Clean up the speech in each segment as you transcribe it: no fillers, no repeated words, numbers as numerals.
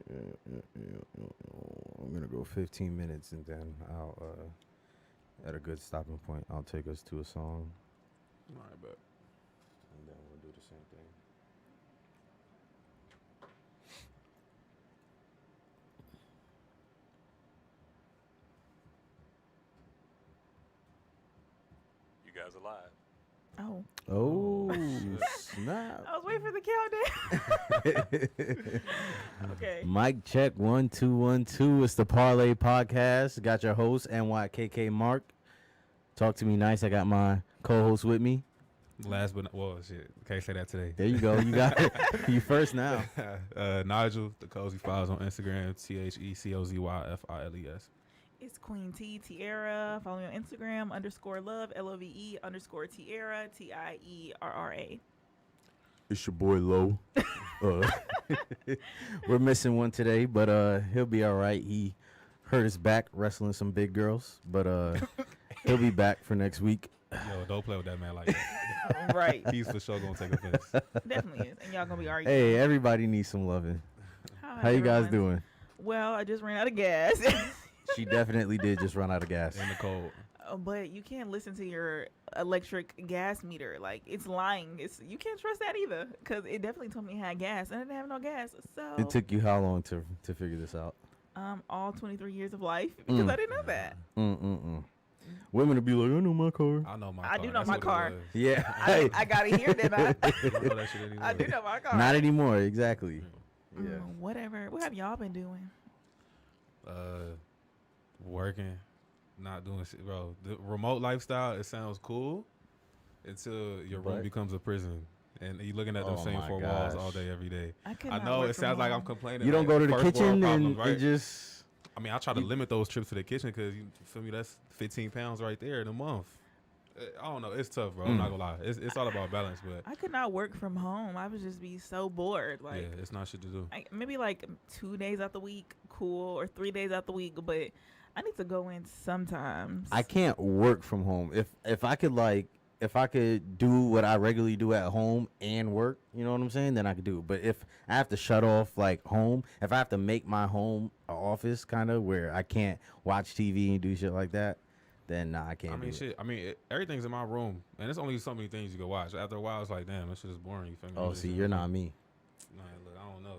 I'm gonna go 15 minutes, and then I'll at a good stopping point, I'll take us to a song, All right, bet. and then we'll do the same thing. You guys are live. Oh, Oh, shit. snap! I was waiting for the countdown. Okay. Mic check 1 2 1 2. It's the Parlay Podcast. Got your host NYKK Mark. Talk to me nice. I got my co-host with me. Last but not, well, shit. Can't say that today. There you go. You got it. You first now. Nigel, the Cozy Files on Instagram, TheCozyFiles. It's Queen T Tierra. Follow me on Instagram _love LOVE_Tierra TIERRA. It's your boy Low. We're missing one today, but he'll be all right. He hurt his back wrestling some big girls, but he'll be back for next week. Yo, don't play with that man like that. Right. He's for sure gonna take offense. Definitely is. And y'all gonna be arguing. Hey, everybody needs some loving. Hi, How you guys everyone. doing? Well, I just ran out of gas. She definitely did just run out of gas. In the cold. But you can't listen to your electric gas meter. Like, it's lying. You can't trust that either, because it definitely told me it had gas, and I didn't have no gas. So It took you how long to figure this out? all 23 years of life, because I didn't know that. Women would be like, I know my car. I know my I car. do know That's my what it car. was. Yeah. I got it here, then You don't know that shit anymore. I do know my car. Not anymore. Exactly. Yeah. Whatever. What have y'all been doing? Working, not doing shit, bro. The remote lifestyle, it sounds cool until your room But- becomes a prison. And you looking at them Oh same my four walls gosh. all day, every day. I could I not know work it from sounds like I'm home. complaining. You don't like go to the first world kitchen problems, and right? it just. I mean, I try to limit those trips to the kitchen because you feel me. That's 15 pounds right there in a month. I don't know. It's tough, bro. I'm not gonna lie. It's all about balance, but I could not work from home. I would just be so bored. Like, yeah, it's not shit to do. maybe like 2 days out the week, cool, or 3 days out the week. But I need to go in sometimes. I can't work from home. If I could do what I regularly do at home and work, you know what I'm saying, then I could do it. But if I have to shut off like home, if I have to make my home an office kind of where I can't watch TV and do shit like that, then nah, I can't. I mean, do shit. I mean, everything's in my room, and there's only so many things you can watch. After a while, it's like, damn, this shit is boring. You feel me? It. Oh, see, you're not me. Nah, look, I don't know.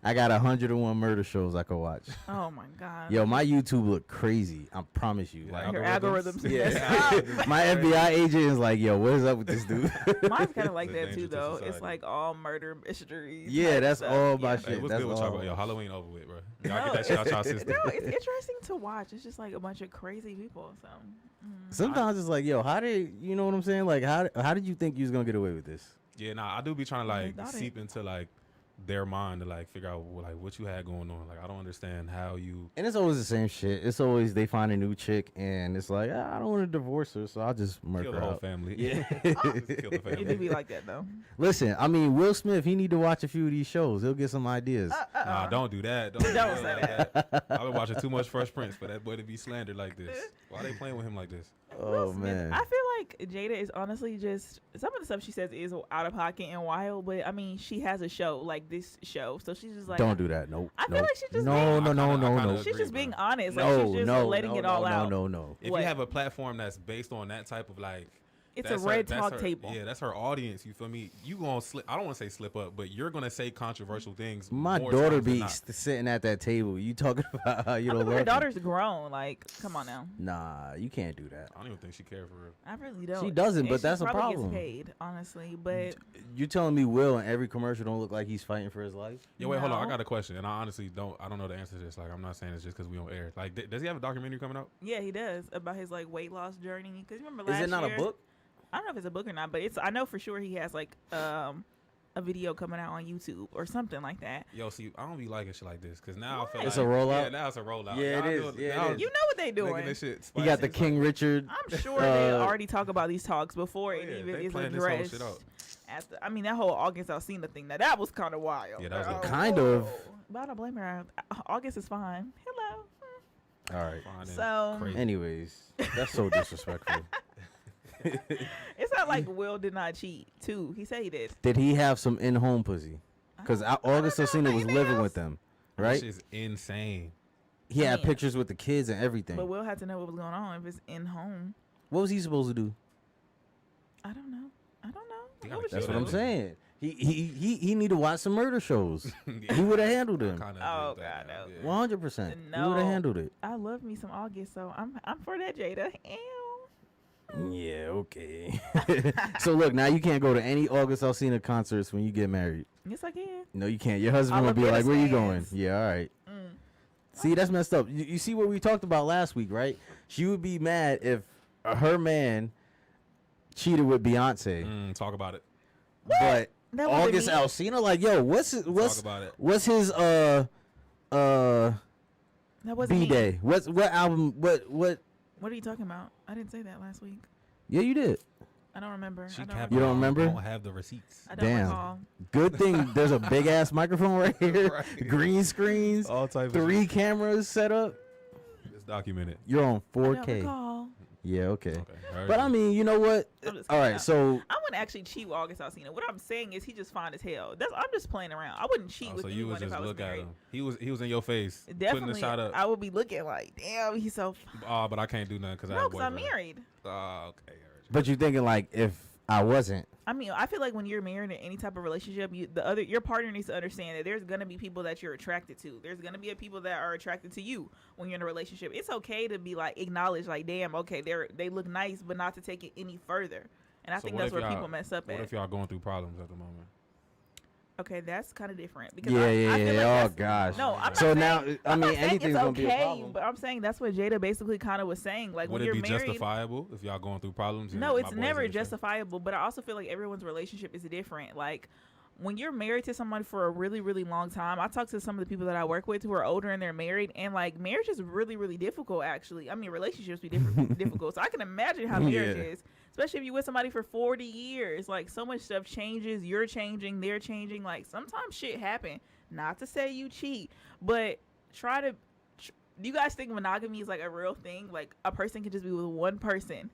I got 101 murder shows I could watch. Oh my god. Yo, my YouTube look crazy. I promise you. Yeah, Like, Your algorithms? algorithms. yeah, Yes. my FBI agent is like, yo, what is up with this dude? Mine's kind of like It's a that too, danger to though. It's society. like all murder mysteries. Yeah, type that's stuff. all my Yeah. shit. Hey, what's That's good with y'all, all. bro? Yo, Halloween over with, bro. Y'all No, get that shit out y'all system. No, it's interesting to watch. It's just like a bunch of crazy people. So Sometimes it's like, yo, how did you know what I'm saying? Like, how did you think you was gonna get away with this? Yeah, nah, I do be trying to I like thought it. seep into like their mind to like figure out like what you had going on. Like I don't understand how you. And it's always the same shit. It's always they find a new chick and it's like, I don't want to divorce her, so I'll just murder Kill her the whole out. family. Yeah. Just kill the it do family. be like that though. Listen, I mean, Will Smith, he need to watch a few of these shows. He'll get some ideas. Nah, don't do that. Don't say that. I've been watching too much Fresh Prince for that boy to be slandered like this. Why they playing with him like this? Oh Will Smith, man. I feel like Jada is honestly just some of the stuff she says is out of pocket and wild, but I mean she has a show like this show, so she's just like Don't do that. Nope. I feel like she just no, being- no, no, I no, kinda no. she's just agree, being bro. honest. Like No, she's just no, letting no, it all no, out. no, no. If What? you have a platform that's based on that type of like, It's that's a red that's talk table. Yeah, that's her audience. You feel me? You gonna slip? I don't want to say slip up, but you're gonna say controversial things. My more daughter times than be not. sitting at that table. You talking about how you I don't mean, love her me. daughter's grown. Like, come on now. Nah, you can't do that. I don't even think she cared for real. I really don't. She doesn't, And but she that's a probably problem. Gets paid, honestly, but You telling me Will in every commercial don't look like he's fighting for his life? Yeah, wait, hold on. I No. got a question, and I honestly don't. I don't know the answer to this. Like, I'm not saying it's just because we on air. Like, does he have a documentary coming out? yeah, he does about his like weight loss journey. Because you remember Is last it not year, a book? I don't know if it's a book or not, but it's. I know for sure he has like a video coming out on YouTube or something like that. Yo, see, I don't be liking shit like this because now I feel Why? like It's a rollout? Yeah, now it's a rollout. Yeah, it Y'all is. do Yeah, it now is. You know what they making doing? this shit He spicy. got the It's King like, Richard. I'm sure they Uh, already talk about these talks before it yeah, even they is planned this whole addressed. shit out. At the, I mean, that whole August Alsina thing, that was kind of wild. Yeah, that was Like, a- Kind whoa. of. But I don't blame her. August is fine. Hello. All right. Fine and So- crazy. Anyways, that's so disrespectful. It's not like Will did not cheat, too. He said he did. Did he have some in-home pussy? Because August I don't know. Alsina was Anything living else? with them. right? Which is insane. He had mean, pictures with the kids and everything. But we'll have to know what was going on if it's in home. What was he supposed to do? I don't know. He What gotta would kill That's you what I'm do? saying. He need to watch some murder shows. He would have handled him. Oh, God, no. 100%. He No. would have handled it. I love me some August, so I'm for that, Jada. Ew. Yeah, okay. So look, now you can't go to any August Alsina concerts when you get married. Yes, I can. No, you can't. Your husband All will of be it like, "Where you going?" stands. Yeah, all right. Mm. See, that's messed up. You see what we talked about last week, right? She would be mad if her man cheated with Beyonce, Talk about it. but That wasn't August me. Alsina, like, yo, what's Talk about it. what's his That wasn't B me. day? What album? What? What are you talking about? I didn't say that last week. Yeah, you did. I don't remember. She I don't kept You don't on, remember? Don't have the receipts. I don't Damn. recall. Good thing there's a big ass microphone right here, Right. green screens, All type of 3 shit. cameras set up. It's documented. You're on I don't 4K. recall. Yeah, okay. Okay. heard But you. I mean, you know what? I'm just All kidding. right, so I wouldn't actually cheat with August Alsina. What I'm saying is he just fine as hell. I'm just playing around. I wouldn't cheat Oh, with so you anyone would if just I was look at married. him. He was in your face, putting Definitely, the shot up. I would be looking like, damn, he's so. But I can't do nothing because I No, have a because I'm boyfriend. married. Okay. I heard you. but you're thinking like if I wasn't. I mean, I feel like when you're married in any type of relationship, your partner needs to understand that there's gonna be people that you're attracted to. There's gonna be people that are attracted to you when you're in a relationship. It's okay to be like acknowledge, like, damn, okay, they look nice, but not to take it any further. And I So think what that's if where y'all- people mess up What at. if y'all going through problems at the moment? Okay, that's kind of different because Yeah, I yeah, feel yeah. like Oh that's- gosh. No, I'm not So saying, now, I I'm not mean, saying anything's it's gonna be a okay, problem. but I'm saying that's what Jada basically kind of was saying. Like Would when it you're be married, justifiable if y'all going through problems? and no, my it's boys never in the same- justifiable. But I also feel like everyone's relationship is different. Like when you're married to someone for a really, really long time, I talk to some of the people that I work with who are older and they're married, and like marriage is really, really difficult. Actually, I mean relationships be difficult. So I can imagine how marriage Yeah. is, especially if you're with somebody for 40 years. Like so much stuff changes. You're changing. They're changing. Like sometimes shit happen. Not to say you cheat, but try to. Do you guys think monogamy is like a real thing? Like a person can just be with one person.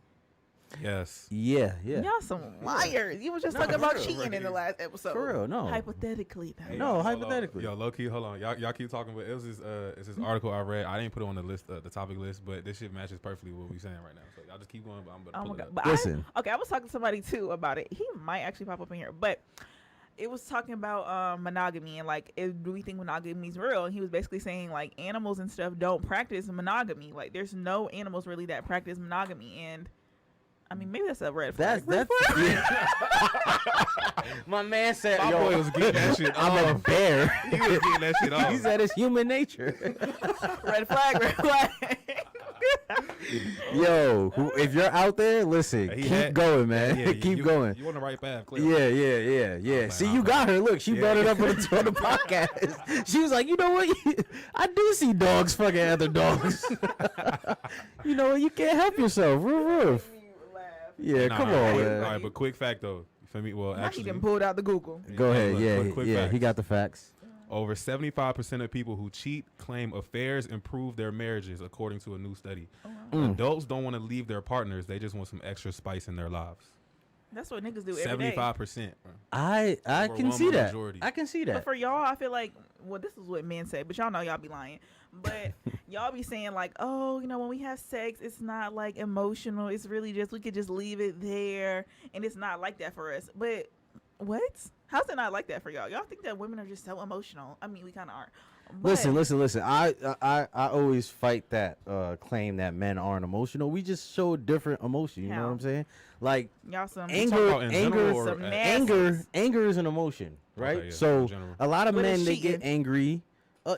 Yes. Yeah, yeah. Y'all some liars. You was just No, talking for about real, cheating in the last episode. For real, no. Hypothetically, though. No, hold on. hypothetically. Yo, low key, hold on. Y'all keep talking, but it's this article I read. I didn't put it on the list, the topic list, but this shit matches perfectly what we saying right now. So y'all just keep going. But I'm gonna Oh pull my it god! up. But Listen. I was talking to somebody too about it. He might actually pop up in here, but it was talking about monogamy and like, do we think monogamy is real? And he was basically saying like animals and stuff don't practice monogamy. Like, there's no animals really that practice monogamy, and I mean maybe that's a red flag. That's yeah. My man said, My "Yo, boy was getting that shit I'm a off. bear." He was getting that shit off. He said it's human nature. red flag, red flag. Yo, if you're out there, listen, He keep had- going, man. Yeah, keep you, going. You on the right path, clearly. Yeah. like, See, nah, you bro. got her. Look, she Yeah. brought it up on the podcast. She was like, you know what? I do see dogs fucking other dogs. You know what? You can't help yourself. Roof. Yeah, Nah, come all on, right, man. All right, but quick fact though. For me, well, Now he actually, done pulled out the Google. Go ahead. look, Yeah, quick yeah. facts. He got the facts. over 75% of people who cheat claim affairs improve their marriages, according to a new study. Oh, wow. Mm. Adults don't want to leave their partners; they just want some extra spice in their lives. That's what niggas do every day. 75%. I can see Overwhelming that. majority. I can see But that. for y'all, I feel like, well, this is what men say, but y'all know y'all be lying. But y'all be saying like, oh, you know, when we have sex, it's not like emotional. It's really just, we could just leave it there. And it's not like that for us. But what? How's it not like that for y'all? Y'all think that women are just so emotional? I mean, we kind of are. But Listen. I always fight that claim that men aren't emotional. We just show different emotion. You know How? what I'm saying? Like y'all some anger, about in general or some at- anger is an emotion, right? Okay, yeah, So in general. a lot of What is men they get cheating? angry.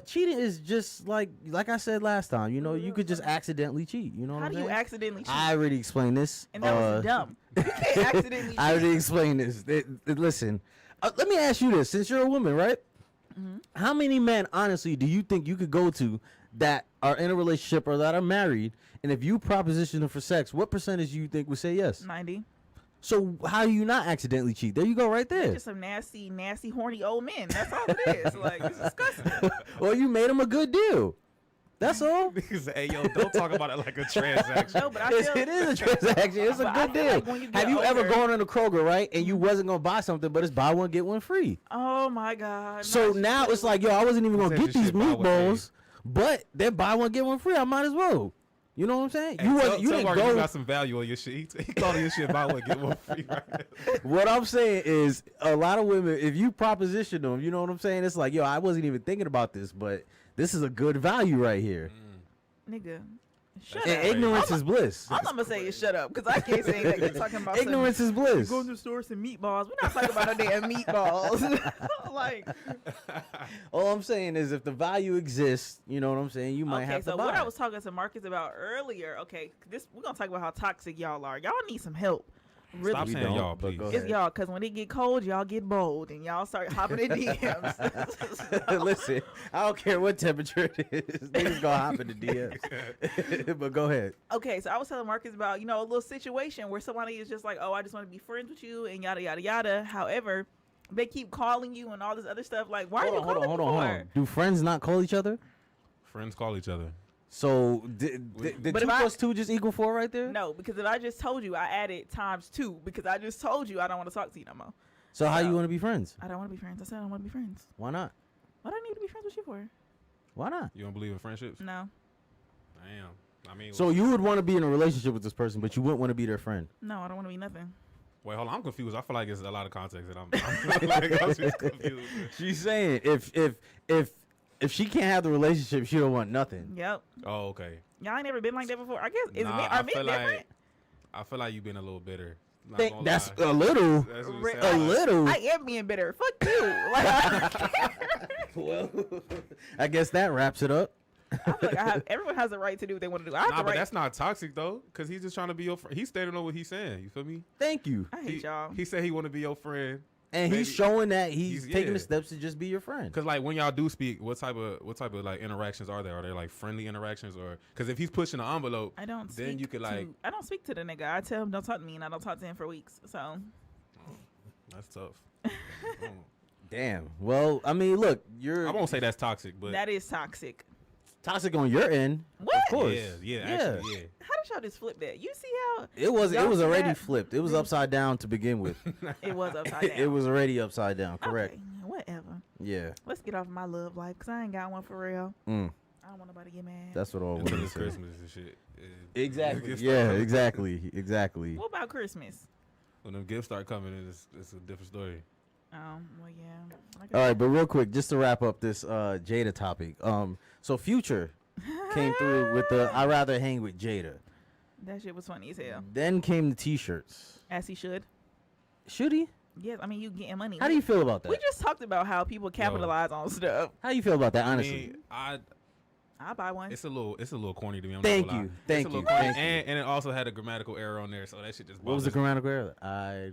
Cheating is just like I said last time. You know, you could just accidentally cheat. You know what How I'm do saying? you accidentally cheat? I already explained this. And that was dumb. You can't accidentally I cheat. already explained this. Listen, let me ask you this: since you're a woman, right? Mm-hmm. How many men, honestly, do you think you could go to that are in a relationship or that are married, and if you proposition them for sex, what percentage do you think would say yes? 90. So how do you not accidentally cheat? There you go, right there. Just some nasty, nasty, horny old men. That's all it is. Like, it's disgusting. Well, you made them a good deal. That's all. Niggas say, hey, yo, don't talk about it like a transaction. No, but I feel It is a transaction. It's a But I good feel deal. like when you get Have you ever older- gone into Kroger, right, and you wasn't gonna buy something, but it's buy one get one free? Oh my God. So No, now it's like, yo, I wasn't even gonna Said get this these shit buy one meatballs, but they're buy one get one free. I might as well. You know what I'm saying? Hey, You tell wasn't. You didn't Mark you go. got some value on your shit. He calling your shit buy one get one free. Right now. What I'm saying is, a lot of women, if you proposition them, you know what I'm saying? It's like, yo, I wasn't even thinking about this, but this is a good value right here. nigga, shut And up. ignorance is bliss. All I'm gonna say is shut up, because I can't say that you're talking about some- Ignorance is bliss. Go to the store some meatballs. We're not talking about no damn meatballs. Like, All I'm saying is, if the value exists, you know what I'm saying, you might okay, have to so buy. what I was talking to Marcus about earlier, okay, we're gonna talk about how toxic y'all are. Y'all need some help. Really. Stop We saying don't, y'all, but please. go It's ahead. y'all, because when it get cold, y'all get bold and y'all start hopping in DMs. Listen, I don't care what temperature it is. Niggas gonna hop in the DMs. But go ahead. Okay, so I was telling Marcus about, a little situation where somebody is just like, oh, I just want to be friends with you and yada, yada, yada. However, they keep calling you and all this other stuff. Like, why are you calling me for? Do friends not call each other? Friends call each other. So did But 2 if plus 2 just equal 4 right there? No, because if I just told you, I added ×2 because I just told you I don't want to talk to you no more. So how So- you want to be friends? I don't want to be friends. I said I don't want to be friends. Why not? What do I need to be friends with you for? Why not? You don't believe in friendships? No. Damn. I mean, So you would want to be in a relationship with this person, but you wouldn't want to be their friend. No, I don't want to be nothing. wait, hold on. I'm confused. I feel like it's a lot of context that I'm just confused. She's saying if she can't have the relationship, she don't want nothing. Yep. Oh, okay. Y'all ain't never been like that before. I guess Nah, are I men feel different? like I feel like you've been a little bitter. Not gonna That's lie. a little. That's what it Re- sound A like. little. I am being bitter. Fuck you. Like, I Well, I guess that wraps it up. feel like everyone has a right to do what they want to do. I have Nah, the but right. that's not toxic though, cause he's just trying to be your friend. He's standing on what he's saying. You feel me? Thank you. I hate y'all. He said he want to be your friend. And he's Maybe- showing that he's he's- taking yeah. the steps to just be your friend. Cause like when y'all do speak, what type of like interactions are there? Are they like friendly interactions or? Cause if he's pushing the envelope, I don't. then speak you could like. I don't speak to the nigga. I tell him don't talk to me, and I don't talk to him for weeks. So That's tough. Damn. Well, I mean, look, you're I won't say that's toxic, but that is toxic. toxic on your end. What? Of course. yeah, Yeah. actually, yeah. How did y'all just flip that? You see how It was Y'all see already that? flipped. It was upside down to begin with. it was upside down? It was already upside down. Correct. Okay, whatever. Yeah. Let's get off my love life because I ain't got one for real. Mm. I don't want nobody to get mad. That's what all Until women it's say. Christmas and shit. Exactly. Gifts Yeah. start coming. Exactly. Exactly. What about Christmas? When them gifts start coming, it's a different story. Well, yeah. All right, but real quick, just to wrap up this Jada topic. So Future came through with the "I rather hang with Jada." That shit was funny as hell. Then came the T-shirts. As he should. Should he? Yes, I mean you getting money. How do you feel about that? We just talked about how people capitalize on stuff. How do you feel about that? I Honestly. mean, I'll buy one. it's a little corny to me. I'm Thank not gonna you. lie. Thank It's a you. little corny. Thank you. And it also had a grammatical error on there, so that shit just. What was the bothers me. grammatical error?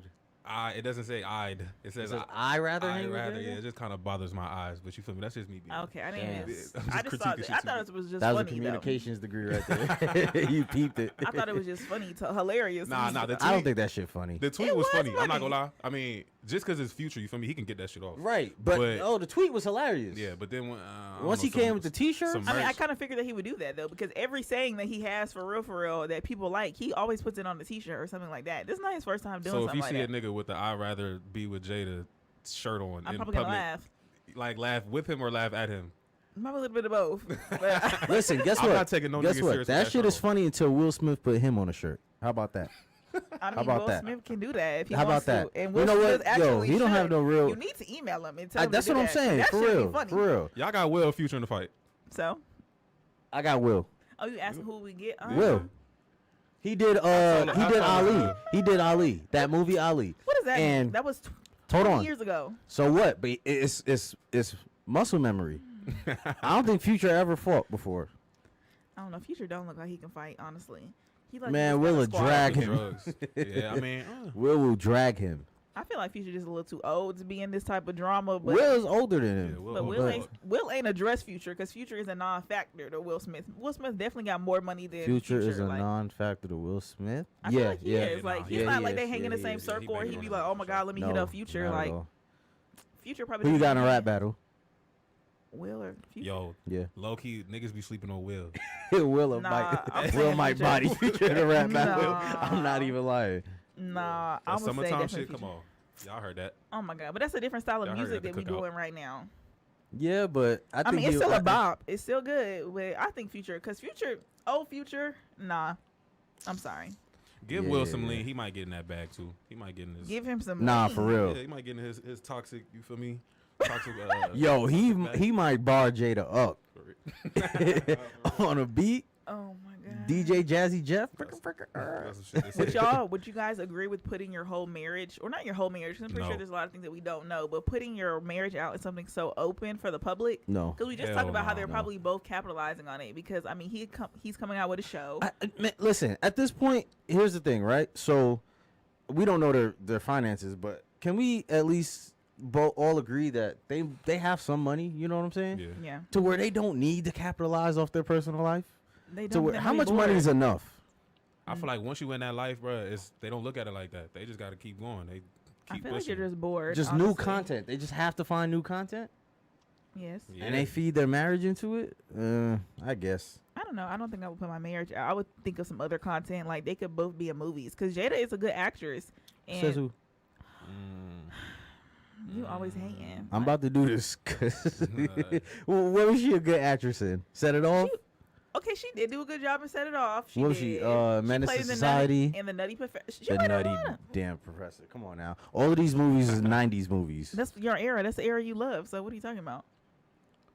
It doesn't say I'd. It says I rather I'd hang with rather. Jada? Yeah, it just kind of bothers my eyes. But you feel me? That's just me being. Okay, I didn't. Damn. even- I'm I just just thought. critiquing I shit thought too it was just That was a funny though. communications degree right there. You peeped it. I thought it was just funny, hilarious. Nah, the I don't tweet- think that shit funny. The tweet It was was funny. I'm not funny. gonna lie. I mean, just because it's Future, you feel me? He can get that shit off. Right, but But- oh, the tweet was hilarious. Yeah, but then when I don't Once know, he came some- with the T-shirts, some I mean, I merch- kind of figured that he would do that though, because every saying that he has for real, that people like, he always puts it on the T-shirt or something like that. This is not his first time doing So if something you like see that. a nigga with the "I'd rather be with Jada" shirt on I'm in probably public, gonna laugh. like laugh with him or laugh at him. Maybe a little bit of both. But listen, guess I'm what? not taking no guess nigga what? serious with That that shit shirt is on. funny until Will Smith put him on a shirt. How about that? I mean, about Will that? Smith can do that if he How wants about that? to. And You Will know Smith what? Yo, actually he don't have should. no real- You need to email him and tell him That's to do what I'm that. saying. That For should be real. funny. For real. Y'all got Will Future in the fight. So, I got Will. oh, you asking who we get? Will. He did. I He did told Ali. him. He did Ali. That movie Ali. What does that And- mean? That was Hold 20 on. years ago. So what? But it's muscle memory. I don't think Future ever fought before. I don't know. Future don't look like he can fight. Honestly, he like Man, just got a Will squad. drag With him. drugs. Yeah, I mean, Will drag him. I feel like Future just a little too old to be in this type of drama. But Will is older than yeah, him. Will, But Will, Will ain't addressed Future because Future is a non-factor to Will Smith. Will Smith definitely got more money than Future is a like, non-factor to Will Smith. I feel Yeah, like he yeah. is. Like he's Yeah, not he like they is. hang in Yeah, the he same is. Yeah, he circle. Or banging he'd be on like, him "Oh for my sure. God, let me hit No, up Future." not at Like all. Future probably. Who you doesn't got in a even- rap battle? Will or Future? Yo, Yeah. low key niggas be sleeping on Will. Will Nah, I'm Will saying might Future. body Future in a rap battle. Nah. I'm not even lying. Nah, That I'm gonna say summertime definitely shit, come Future. on. Y'all heard that. Oh my god, but that's a different style of Y'all heard music at the that we cookout. doing right now. Yeah, but I I think mean, it's still I- a bop. It's still good, but I think Future, cause Future, nah. I'm sorry. Give Yeah. Will some lean. He might get in that bag too. He might get in his. Give him some. Nah, lean. for real. Yeah, he might get in his toxic. You feel me? Toxic. Yo, toxic he might bar Jada up bag. on a beat. Oh my god. DJ Jazzy Jeff. That's some shit to Would say. would you guys agree with putting your whole marriage, or not your whole marriage? 'Cause I'm pretty No. sure there's a lot of things that we don't know, but putting your marriage out in something so open for the public. No. Because we just Hell talked about how no, they're no. probably both capitalizing on it. Because I mean, he's coming out with a show. Man, listen, at this point, here's the thing, right? So we don't know their finances, but can we at least all agree that they have some money? You know what I'm saying? Yeah. Yeah, To where they don't need to capitalize off their personal life. they To don't. where, they're how really much money bored. is enough? I feel like once you in that life, bro, they don't look at it like that. They just got to keep going. They I keep feel like pushing. you're just bored. Just new honestly. content. They just have to find new content, Yes. Yeah. and they feed their marriage into it. I guess. I don't know. I don't think I would put my marriage out. I would think of some other content. Like they could both be in movies. Because Jada is a good actress. And Says who? you always hating. I'm about to do this. 'Cause Nah. well, what was she a good actress in? Set It Off. Okay, she did do a good job and set it off. What was did. she? Menace played to in the Society. Nutty, and the Nutty Professor. She The played in a Nutty lot of- Damn Professor. Come on now. All of these movies is '90s movies. That's your era. That's the era you love. So what are you talking about?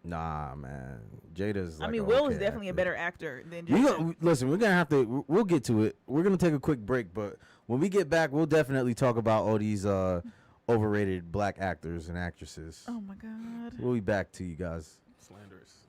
Nah, man. Jada's. Like I mean, a Will is okay definitely a actor. better actor than We Jada. listen. We're gonna have to. We'll get to it. We're gonna take a quick break, but when we get back, we'll definitely talk about all these overrated black actors and actresses. Oh my god. We'll be back to you guys. Slanderous.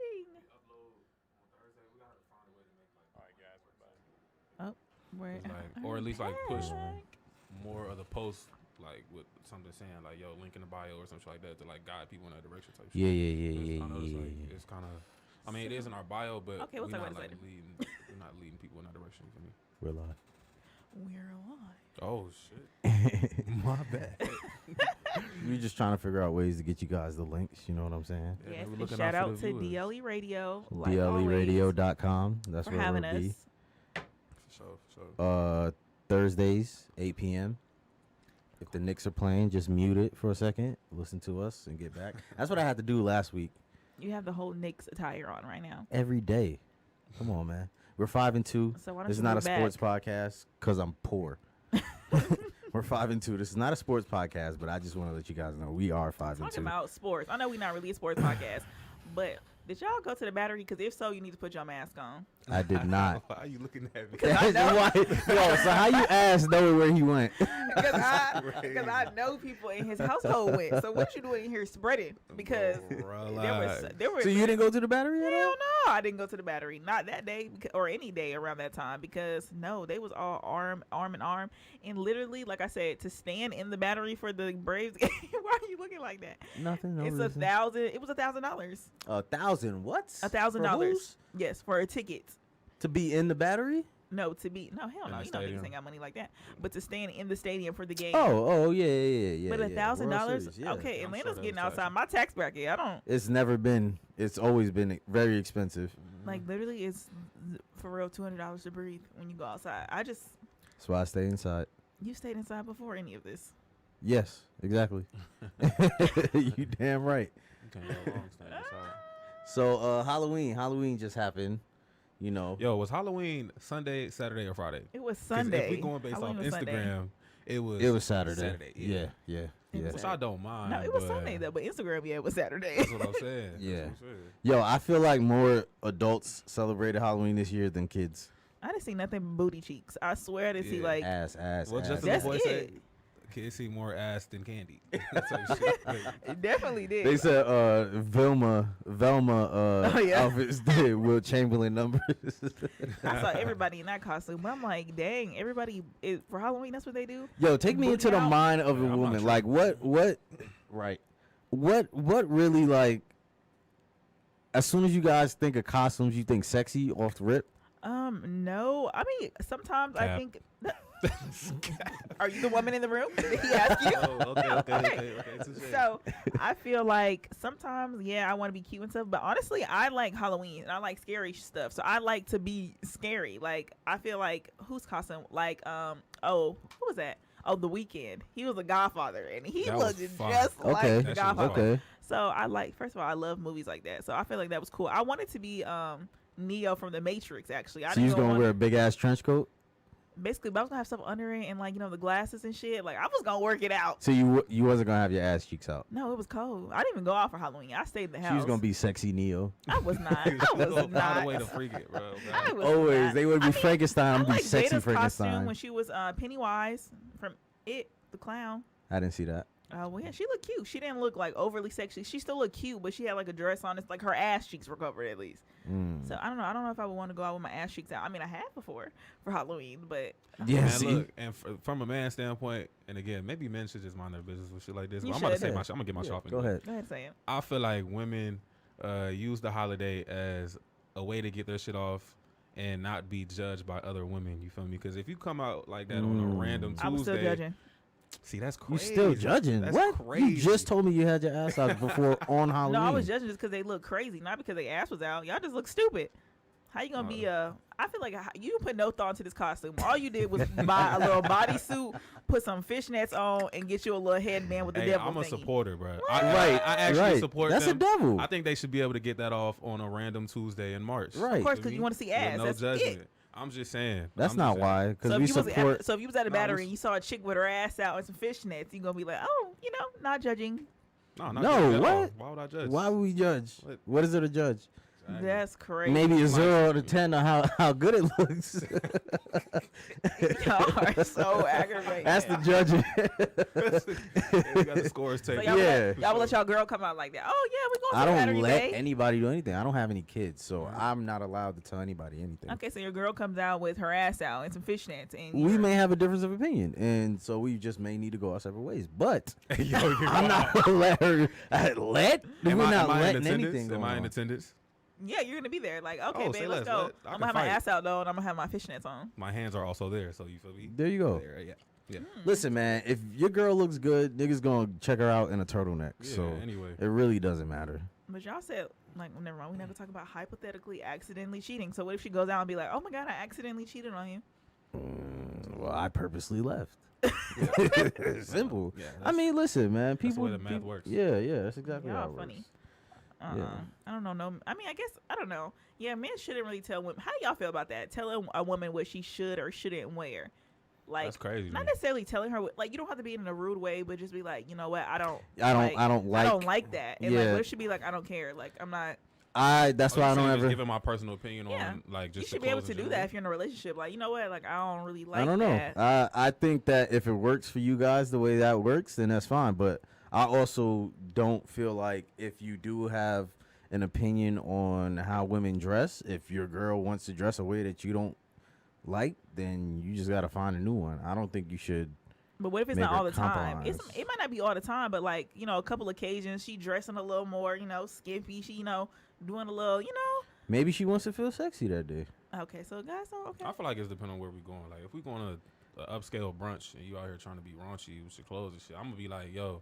watching. All right, guys, we're back. We're It's like, or at least like push more of the posts, like with something saying like, "Yo, link in the bio" or something like that to like guide people in that direction type shit. It's kind of. I mean, it is in our bio, but Okay, we'll we're talk not about like it later. leading. We're not leading people in that direction. You feel me? We're live. We're alive. Oh shit! My bad. We're just trying to figure out ways to get you guys the links. You know what I'm saying? Yeah, Yes, we're and looking shout out for out the to viewers. DLE Radio. Like always, DLEradio.com. That's for where having we'll us. be. So. Thursdays, 8 p.m. If the Knicks are playing, just mute it for a second, listen to us, and get back. That's what I had to do last week. You have the whole Knicks attire on right now. Every day. Come on, man. We're 5-2. So why don't This is you not a move sports back? podcast because I'm poor. We're 5-2. This is not a sports podcast, but I just want to let you guys know we are 5-2. Talking about sports. I know we're not really a sports podcast, but did y'all go to the Battery? Because if so, you need to put your mask on. I did not. Why are you looking at me? I know. Why- Yo, so how you ask knowing where he went? Because I know people in his household went. So what you doing in here spreading? Because there was So you didn't go to the Battery at all? hell no, I didn't go to the Battery. Not that day or any day around that time because no, they was all arm in arm, and literally, like I said, to stand in the Battery for the Braves game. Why are you looking like that? Nothing. No It's reason. $1,000. It was $1,000. $1,000. What? $1,000. Yes, for a ticket. To be in the Battery? No, to be hell In no. the You know niggas stadium. ain't got money like that. But to stand in the stadium for the game. Oh, yeah. But $1,000. World Series, yeah. Okay, I'm Atlanta's sure that getting was outside my tax bracket. I don't It's never been. It's always been very expensive. like literally. It's for real $200 to breathe when you go outside. That's why I stay inside. You stayed inside before any of this. Yes, exactly. You damn right. You can't go wrong staying inside. So Halloween just happened. You know. Yo, was Halloween Sunday, Saturday, or Friday? It was 'Cause Sunday. If we going based Halloween off was Sunday. Instagram, it was Saturday. yeah. Yeah. It was Which I don't mind. No, it was but Sunday though, but Instagram, yeah, it was Saturday. That's what I'm saying. Yeah. That's what I'm saying. Yo, I feel like more adults celebrated Halloween this year than kids. I didn't see nothing but booty cheeks. I swear I didn't see Yeah. like Ass. Well, ass. just That's the boy it. said, kids see more ass than candy. Type shit. Like, it definitely did. They said Velma Oh, yeah. outfits did Will Chamberlain numbers. I saw everybody in that costume. But I'm like, dang, everybody for Halloween. That's what they do. Yo, take me Booty into the out? mind of Yeah, a I'm not woman. sure. Like what right. What really like as soon as you guys think of costumes, you think sexy off the rip? No. I mean, sometimes I Cap. think. Are you the woman in the room? Did he ask you? oh, okay. touche. So I feel like sometimes, yeah, I want to be cute and stuff, but honestly, I like Halloween and I like scary stuff. So I like to be scary. Like I feel like whose costume? Like who was that? Oh, The Weeknd. He was a Godfather and he That was looked fire. just like Okay. the That shit was Godfather. fire. Okay. So I like. First of all, I love movies like that. So I feel like that was cool. I wanted to be Neo from The Matrix. Actually, I So you was didn't gonna want wear a big ass trench coat? basically, but I was gonna have stuff under it and like the glasses and shit. Like I was gonna work it out. So you wasn't gonna have your ass cheeks out. No, it was cold. I didn't even go out for Halloween. I stayed in the house. She was gonna be sexy Neo. I was not. I Go was find not. a way to freak it, bro. I was Always. not. They would be I mean, Frankenstein. I I'm be like sexy Jada's costume Frankenstein. when she was Pennywise from It, the clown. I didn't see that. Well, yeah, she looked cute. She didn't look like overly sexy. She still looked cute, but she had like a dress on. It's like her ass cheeks were covered at least. So I don't know. I don't know if I would want to go out with my ass cheeks out. I mean, I have before for Halloween, but Yeah, Man, see? look, and from a man's standpoint, and again, maybe men should just mind their business with shit like this. You But I'm about to should. say Yeah. I'm gonna get my Yeah, shopping. go ahead. go ahead, say it. I feel like women use the holiday as a way to get their shit off and not be judged by other women. You feel me? Because if you come out like that on a random Tuesday, I was still judging. see that's You crazy. still judging? That's What? Crazy. You just told me you had your ass out before on Halloween. No, I was judging just because they look crazy, not because their ass was out. Y'all just look stupid. How you gonna be I feel like you put no thought into this costume. All you did was buy a little bodysuit, put some fishnets on, and get you a little headband with the Hey, devil I'm a thingy. supporter, bro. Right, I actually right. support That's them. a devil. I think they should be able to get that off on a random Tuesday in March. Right. Of course, Feel because me? you want to see With ass. no That's judgment. it. I'm just saying. That's I'm not just saying. why. Because So we if, you support. was if you was at a No, battery we- and you saw a chick with her ass out and some fishnets, you gonna be like, oh, not judging. No, not No, judging at all. what? Why would I judge? Why would we judge? What? What is it to judge? That's crazy. Maybe a 0 out of 10 on how good it looks. Y'all are so aggravating. That's the judging. We got the scores So taken. y'all will let y'all girl come out like that. Oh yeah, we going I to don't Saturday let day. anybody do anything. I don't have any kids, so I'm not allowed to tell anybody anything. Okay, so your girl comes out with her ass out and some fishnets, and We may have a difference of opinion, and so we just may need to go our separate ways. But I'm not gonna let her let. We're not letting anything. Am I in attendance? yeah, you're gonna be there. Like, okay, Oh, babe, say let's less. go. I I'm can gonna have my fight. ass out though, and I'm gonna have my fishnets on. My hands are also there, so you feel me? There you go. There, yeah. Yeah. Listen, man, if your girl looks good, niggas gonna check her out in a turtleneck. Yeah, So anyway. it really doesn't matter. But y'all said like, well, never mind. We never talk about hypothetically accidentally cheating. So what if she goes out and be like, oh my god, I accidentally cheated on you? Well, I purposely left. Simple. Yeah, I mean, listen, man. that's the People. way the math works. Yeah, that's exactly how Y'all it funny. works. Yeah. I don't know. No, I mean, I guess I don't know. Yeah, men shouldn't really tell women. How do y'all feel about that? Telling a woman what she should or shouldn't wear. Like, That's crazy. to not me. necessarily telling her like you don't have to be in a rude way, but just be like, you know what, I don't like that. And like, Yeah. what if she be like, I don't care. Like, I'm not. That's Oh, why you I don't saying just ever. giving my personal opinion Yeah. on like just You should the be able clothes to in do general. that if you're in a relationship. Like, you know what, like I don't really like I don't know. that. I think that if it works for you guys the way that works, then that's fine. But I also don't feel like if you do have an opinion on how women dress, if your girl wants to dress a way that you don't like, then you just gotta find a new one. I don't think you should. But what if it's make not her all the time? compromise. It might not be all the time, but like, you know, a couple occasions she dressing a little more, you know, skimpy. She, you know, doing a little, you know. Maybe she wants to feel sexy that day. Okay, so guys, okay. I feel like it's depending on where we going. Like if we going to an upscale brunch and you out here trying to be raunchy with your clothes and shit, I'm gonna be like, yo,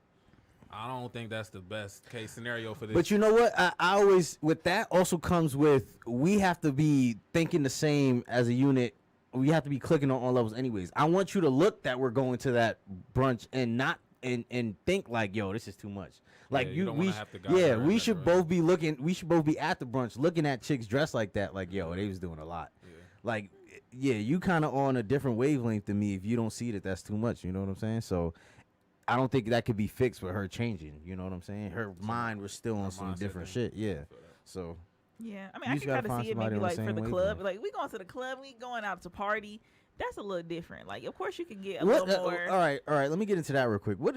I don't think that's the best case scenario for this. But you know what? I always, with that also comes with, we have to be thinking the same as a unit. We have to be clicking on all levels anyways. I want you to look that we're going to that brunch and not and think like, yo, this is too much. Like you don't wanna have to guide yeah, her we in should that both be looking. We should both be at the brunch looking at chicks dressed like that. Like, yo, they was doing a lot. Yeah. Like, yeah, you kind of on a different wavelength than me if you don't see that that's too much. You know what I'm saying? So I don't think that could be fixed with her changing. You know what I'm saying? Her mind was still on some mindset different thing. shit. Yeah. So Yeah, I mean, You I just can gotta kind of find see it somebody maybe on the like for the same club. wavelength. Like we going to the club, we going out to party. That's a little different. Like, of course, you can get a what? little more. All right. Let me get into that real quick. What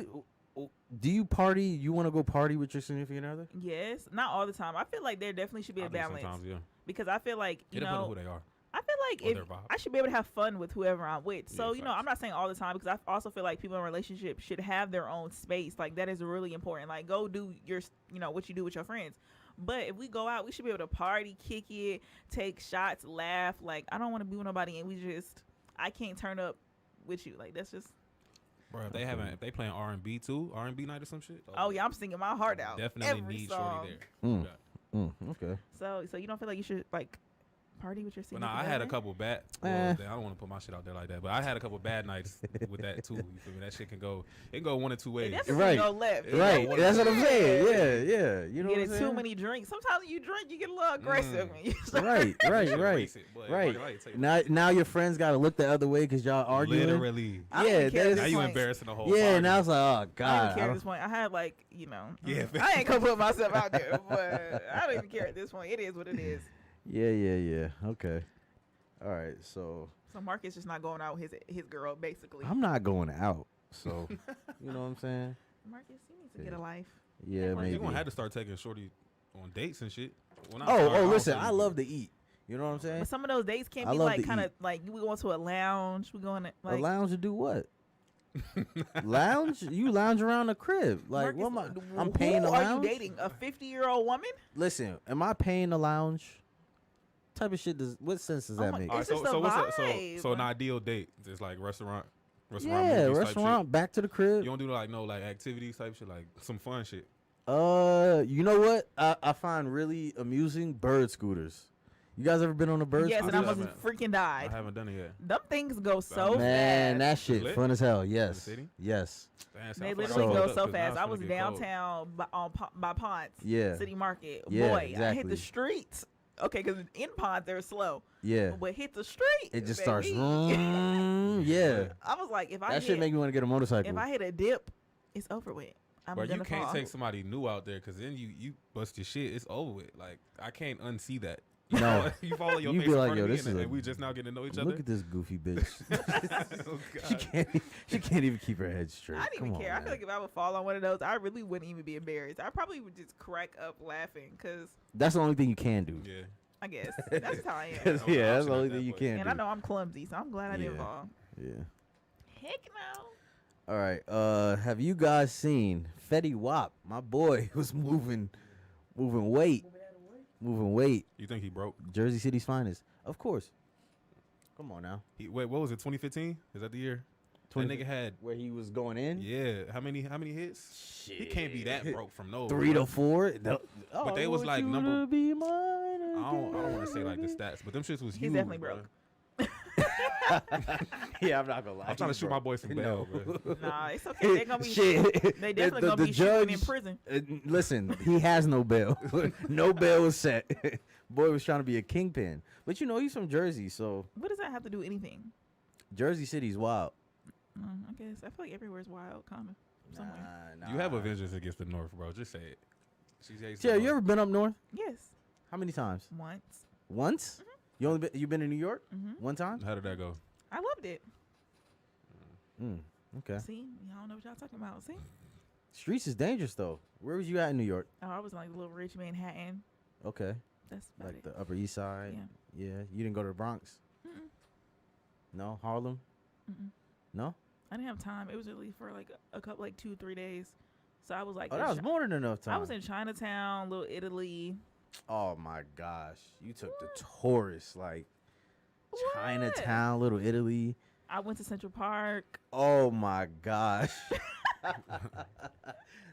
do you party? You want to go party with your significant other? Yes, not all the time. I feel like there definitely should be I a do balance sometimes, yeah. because I feel like It depends on who they are. I feel like or if their vibe. I should be able to have fun with whoever I'm with. So, Yeah, you know, I'm not saying all the time because I also feel like people in relationships should have their own space. Like, that is really important. Like, go do your, you know, what you do with your friends. But if we go out, we should be able to party, kick it, take shots, laugh. Like, I don't want to be with nobody and I can't turn up with you. Like, that's just. Bro, if they playing R&B too, R&B night or some shit. Oh yeah, I'm singing my heart out. Definitely every need song. shorty there. Yeah. Okay. So you don't feel like you should like party with your But significant nah, I had a other? couple bad. Well, I don't want to put my shit out there like that, but I had a couple bad nights with that too. You feel me? That shit can go. It can go one or two ways. It definitely Right. go left. Yeah, Right. what That's is what I'm saying. Yeah. You know what I'm Getting saying? too many drinks. Sometimes when you drink, you get a little aggressive. when you start- Right. Shit, erase it, but Right. take it. Now your friends got to look the other way because y'all arguing. Literally. I don't Yeah, even care at that's- Now this you point. embarrassing the whole. Yeah, party. and I was like, oh I don't God. even care at this point. I had like, you know, Yeah, I ain't gonna put myself out there, but I don't even care at this point. It is what it is. Yeah. Okay. All right. So So Marcus just not going out with his girl, basically. I'm not going out. So you know what I'm saying? Marcus, you need to get a life. Yeah, You're maybe. gonna have to start taking shorty on dates and shit. When I Oh, start, listen, also I do love that. to eat. You know what I'm saying? But some of those dates can't I be love like to kind of eat. like we going to a lounge. We going to A like lounge to do what? Lounge? You lounge around the crib. Like, what am I? Marcus, I'm who paying the are lounge. you dating? A 50-year-old woman? Listen, am I paying the lounge? What type of shit does? What sense does that my- make? All right, It's so just a so what's a, vibe. so an ideal date is like restaurant Yeah, movies type restaurant, back to the shit. crib. You don't do like no like activities type shit, like some fun shit. You know what? I find really amusing bird scooters. You guys ever been on a bird Yes, and scooter? I almost haven't. freaking I died. haven't done it yet. Them things go so Man, fast. that shit lit? fun as hell. Yes. city? Yes. Damn, They I feel like literally I So- go fucked so up 'cause now fast. it's I finna was get cold. downtown by Ponce Yeah. City Market. Yeah, Boy, I hit exactly. the streets. Okay, because in Ponce they're slow. Yeah. But hit the street. It just baby. starts. Yeah. I was like, if I That hit, shit make me want to get a motorcycle. if I hit a dip, it's over with. But you can't take somebody new out there because then you bust your shit. It's over with. Like I can't unsee that. No, you follow your you face be in like, front yo, of me this and, is and we just now getting to know each other. Look at this goofy bitch. Oh, she can't even keep her head straight. I didn't even care. I feel like if I would fall on one of those, I really wouldn't even be embarrassed. I probably would just crack up laughing because that's the only thing you can do. Yeah. I guess that's how I am. Yeah, that's the only thing you can And do. I know I'm clumsy, so I'm glad I didn't fall. Yeah. Heck no. All right. Have you guys seen Fetty Wap? My boy was moving weight. Moving weight. You think he broke? Jersey City's finest. Of course. Come on now. Wait, what was it? 2015? Is that the year? That nigga had where he was going in. Yeah. How many hits? Shit. He can't be that broke from no 3 to 4. But they was like number. Be mine I don't want to say like the stats, but them shits was huge. He's definitely bro. broke. Yeah, I'm not gonna lie. I'm trying to shoot my boy some bail, bro. Nah, it's okay. They're gonna be. Shit. They definitely gonna be shooting him in prison. Listen, he has no bail. No bail was set. Boy was trying to be a kingpin, but you know he's from Jersey, so What does that have to do with anything? Jersey City's wild. I guess I feel like everywhere's wild, kind of. Somewhere. Nah. You have a vengeance against the North, bro. Just say it. She's Yeah, you ever been up north? Yes. How many times? Once. Once? You been in New York? One time? How did that go? I loved it. Okay. See, y'all know what y'all talking about. See? Streets is dangerous though. Where was you at in New York? Oh, I was in like Little Rich Manhattan. Okay. That's about Like it. the Upper East Side. Yeah. Yeah. You didn't go to the Bronx? Mm-mm. No? Harlem? Mm-mm. No? I didn't have time. It was really for like a couple, like 2-3 days. So I was like, Oh, that was more than enough time. I was in Chinatown, Little Italy. Oh my gosh. You took the tourist, like What? Chinatown, Little Italy. I went to Central Park. Oh my gosh.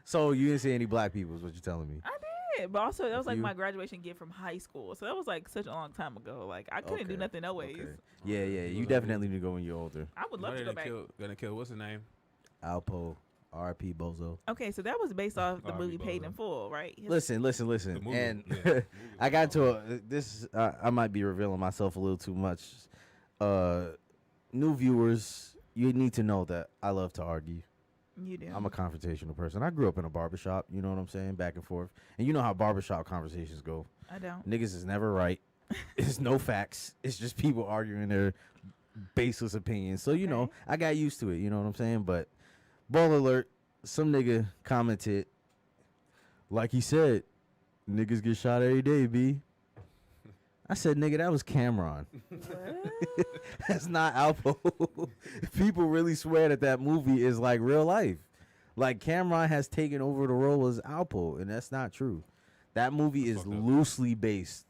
So you didn't see any black people is what you're telling me. I did. But also that was like You? my graduation gift from high school. So that was like such a long time ago. Like I couldn't do Okay. nothing no ways. Okay. Yeah. You definitely need to go when you're older. I would love to go back. Gonna kill. What's his name? Alpo, R.P. Bozo. Okay, so that was based off the R.I.P. movie Paid Bozo. in Full, right? Listen. The movie, And yeah. The movie I got was to this. I might be revealing myself a little too much. New viewers, you need to know that I love to argue. You do. I'm a confrontational person. I grew up in a barbershop. You know what I'm saying? Back and forth. And you know how barbershop conversations go. I don't. Niggas is never right. It's no facts. It's just people arguing their baseless opinions. So, you know, Okay. I got used to it. You know what I'm saying? But, ball alert, some nigga commented, like he said, niggas get shot every day, B. I said, nigga, that was Cameron. What? That's not Alpo. People really swear that movie is like real life. Like Cameron has taken over the role as Alpo, and that's not true. That movie is Fucked up. loosely based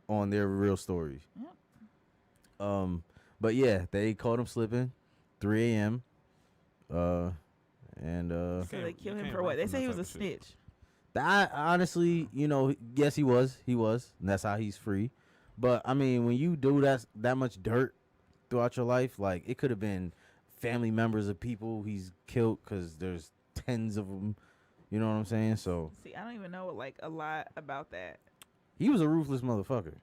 on their real stories. Yep. But yeah, they caught him slipping, 3 a.m. And So they You killed him can't for run what? They from say that he was type a of shit. snitch. I honestly, you know, yes, he was, and that's how he's free. But I mean, when you do that much dirt throughout your life, like it could have been family members of people he's killed because there's tens of them. You know what I'm saying? So See, I don't even know like a lot about that. he was a ruthless motherfucker,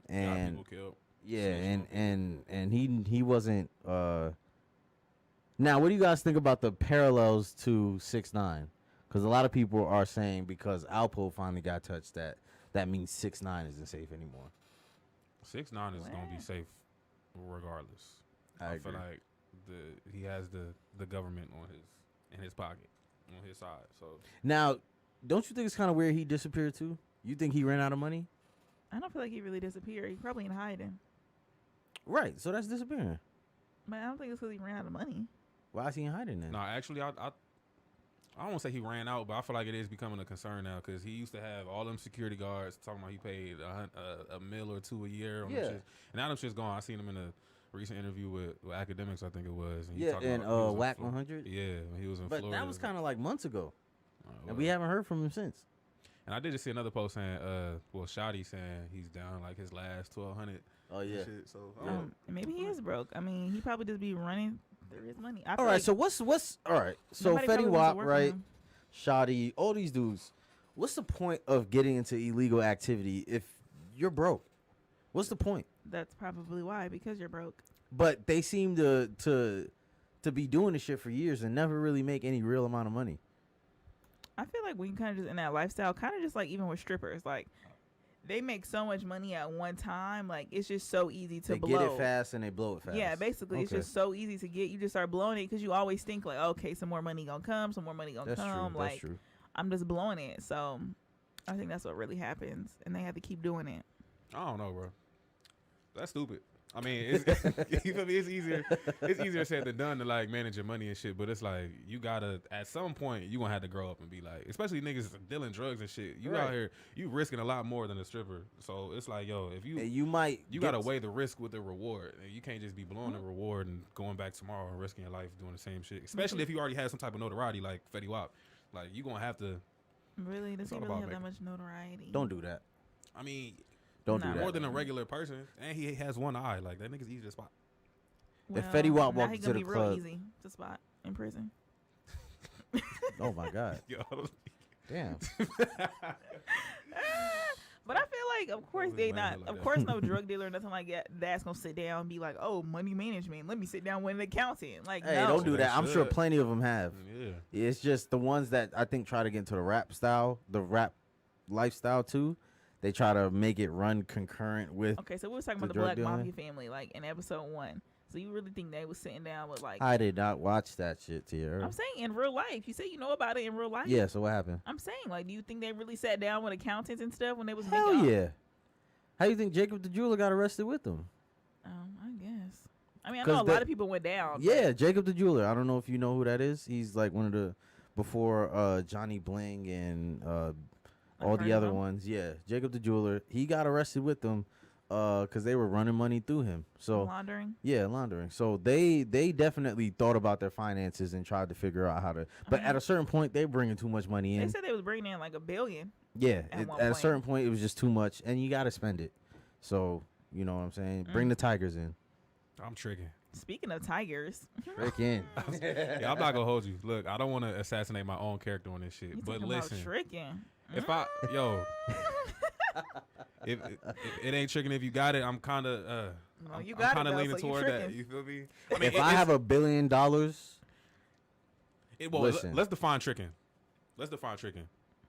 Got and people killed. yeah, Snitch and he wasn't. Now, what do you guys think about the parallels to 6ix9ine? Because a lot of people are saying because Alpo finally got touched that means 6ix9ine isn't safe anymore. 6ix9ine is gonna be What? safe regardless. I feel agree. like he has the government in his pocket, on his side. So Now, don't you think it's kind of weird he disappeared too? You think he ran out of money? I don't feel like he really disappeared. He probably in hiding. Right, so that's disappearing. But I don't think it's because he ran out of money. Why is he in hiding then? no, actually, I don't want to say he ran out, but I feel like it is becoming a concern now because he used to have all them security guards talking about he paid a mil or two a year on them Yeah. shits. And now them shit's gone. I seen him in a recent interview with Academics, I think it was. And he Yeah, talked and about he was in Whack Florida. 100. Yeah, when he was in But Florida. that was kind of like months ago, and well. we haven't heard from him since. And I did just see another post saying, Shotty saying he's down like his last 1,200. Oh yeah. Shit, so Maybe he is broke. I mean, he probably just be running through his money. I All feel right, like so what's all right? So nobody Fetty probably wants to Wap, work with right? him. Shoddy, all these dudes. What's the point of getting into illegal activity if you're broke? What's the point? That's probably why, because you're broke. But they seem to be doing this shit for years and never really make any real amount of money. I feel like when you kind of just in that lifestyle, kind of just like even with strippers, like they make so much money at one time. Like it's just so easy to They blow. get it fast and they blow it fast. Yeah, basically, it's just so easy to get. You just start blowing it because you always think like, okay, some more money gonna come, some more money gonna come. True. Like That's true. I'm just blowing it. So I think that's what really happens, and they have to keep doing it. I don't know, bro. That's stupid. I mean, it's, you feel me? It's easier. It's easier said than done to like manage your money and shit. But it's like you gotta at some point you gonna have to grow up and be like, especially niggas dealing drugs and shit. You out here, you risking a lot more than a stripper. So it's like, yo, if you gotta weigh the risk with the reward. You can't just be blowing the reward and going back tomorrow and risking your life doing the same shit. Especially if you already had some type of notoriety like Fetty Wap. Like you gonna have to. Really, does he really have that much notoriety? Don't do that. I mean. Don't do that. More than a regular person, and he has one eye. Like that nigga's easy to spot. Well, if Fetty Wap walked into the be club, real easy to spot in prison. Oh my god! Yo. Damn. But I feel like, of course, no drug dealer or nothing like that. That's gonna sit down and be like, "Oh, money management. Let me sit down with an accountant." Like, hey, no. don't do that. I'm sure plenty of them have. Yeah. It's just the ones that I think try to get into the rap lifestyle too. They try to make it run concurrent with. Okay, so we was talking about the Black Mafia family, like in episode 1. So you really think they was sitting down with like? I did not watch that shit, Tierra. I'm saying in real life. You say you know about it in real life. Yeah. So what happened? I'm saying, like, do you think they really sat down with accountants and stuff when they was? Hell yeah. How you think Jacob the Jeweler got arrested with them? I guess. I mean, I know a lot of people went down. Yeah, Jacob the Jeweler. I don't know if you know who that is. He's like one of the before Johnny Bling and all the other ones. Yeah, Jacob the Jeweler. He got arrested with them because they were running money through him. So laundering. Yeah, laundering. So they definitely thought about their finances and tried to figure out how to. But at a certain point, they bringing too much money in. They said they was bringing in like $1 billion. Yeah, at a certain point, it was just too much, and you got to spend it. So you know what I'm saying. Bring the tigers in. I'm tricking. Speaking of tigers, tricking. Yeah, I'm not gonna hold you. Look, I don't want to assassinate my own character on this shit. But listen, tricking. If if it ain't tricking, if you got it, I'm kind of leaning toward that. You feel me? I mean, if I have $1 billion, let's define tricking.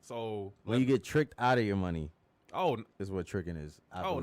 So when you get tricked out of your money, oh, is what tricking is. No.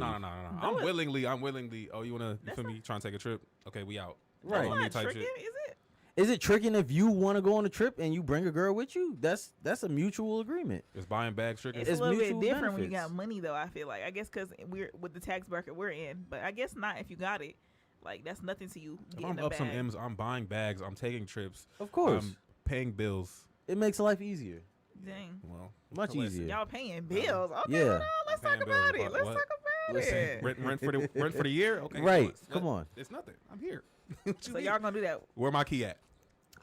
I'm willingly. Oh, you wanna? You feel me? Trying to take a trip? Okay, we out. Right. That's not tricking, is it? Is it tricking if you want to go on a trip and you bring a girl with you? That's a mutual agreement. It's buying bags tricking. It's a little bit different when you got money, though. I feel like I guess because we're with the tax bracket we're in, but I guess not if you got it. Like that's nothing to you. If I'm up some M's, I'm buying bags. I'm taking trips. Of course, I'm paying bills. It makes life easier. Dang. Well, much easier. Y'all paying bills? Okay, yeah. Let's talk about it. Let's talk about it. Rent for the year? Okay. Right. Come on. It's nothing. I'm here. So y'all gonna do that? Where my key at?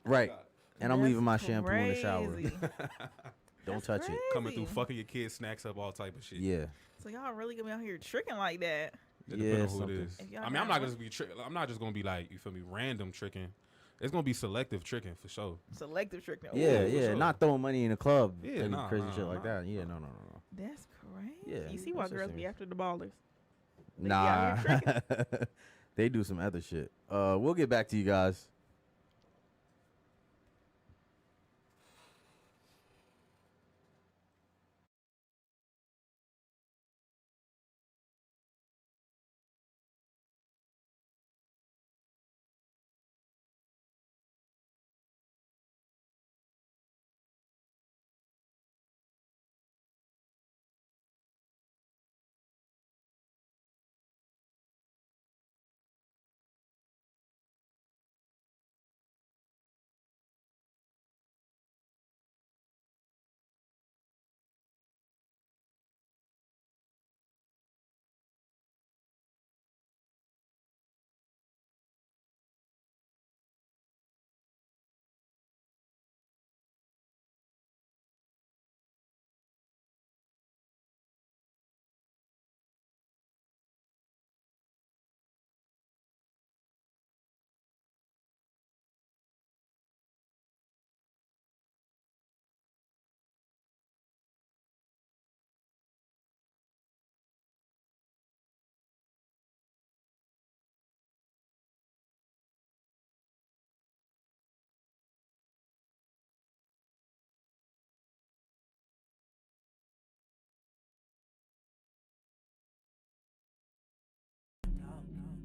Right. And I'm leaving my shampoo in the shower. Don't touch it. Coming through, fucking your kids' snacks up, all type of shit. Yeah. So y'all really gonna be out here tricking like that? Yeah. Who it is. I mean, I'm not just gonna be like, you feel me, random tricking. It's gonna be selective tricking for sure. Selective tricking. Yeah, yeah. Not throwing money in the club. Yeah, crazy shit like that. Yeah, no. That's crazy. Yeah. You see why girls be after the ballers? Nah. They do some other shit. We'll get back to you guys.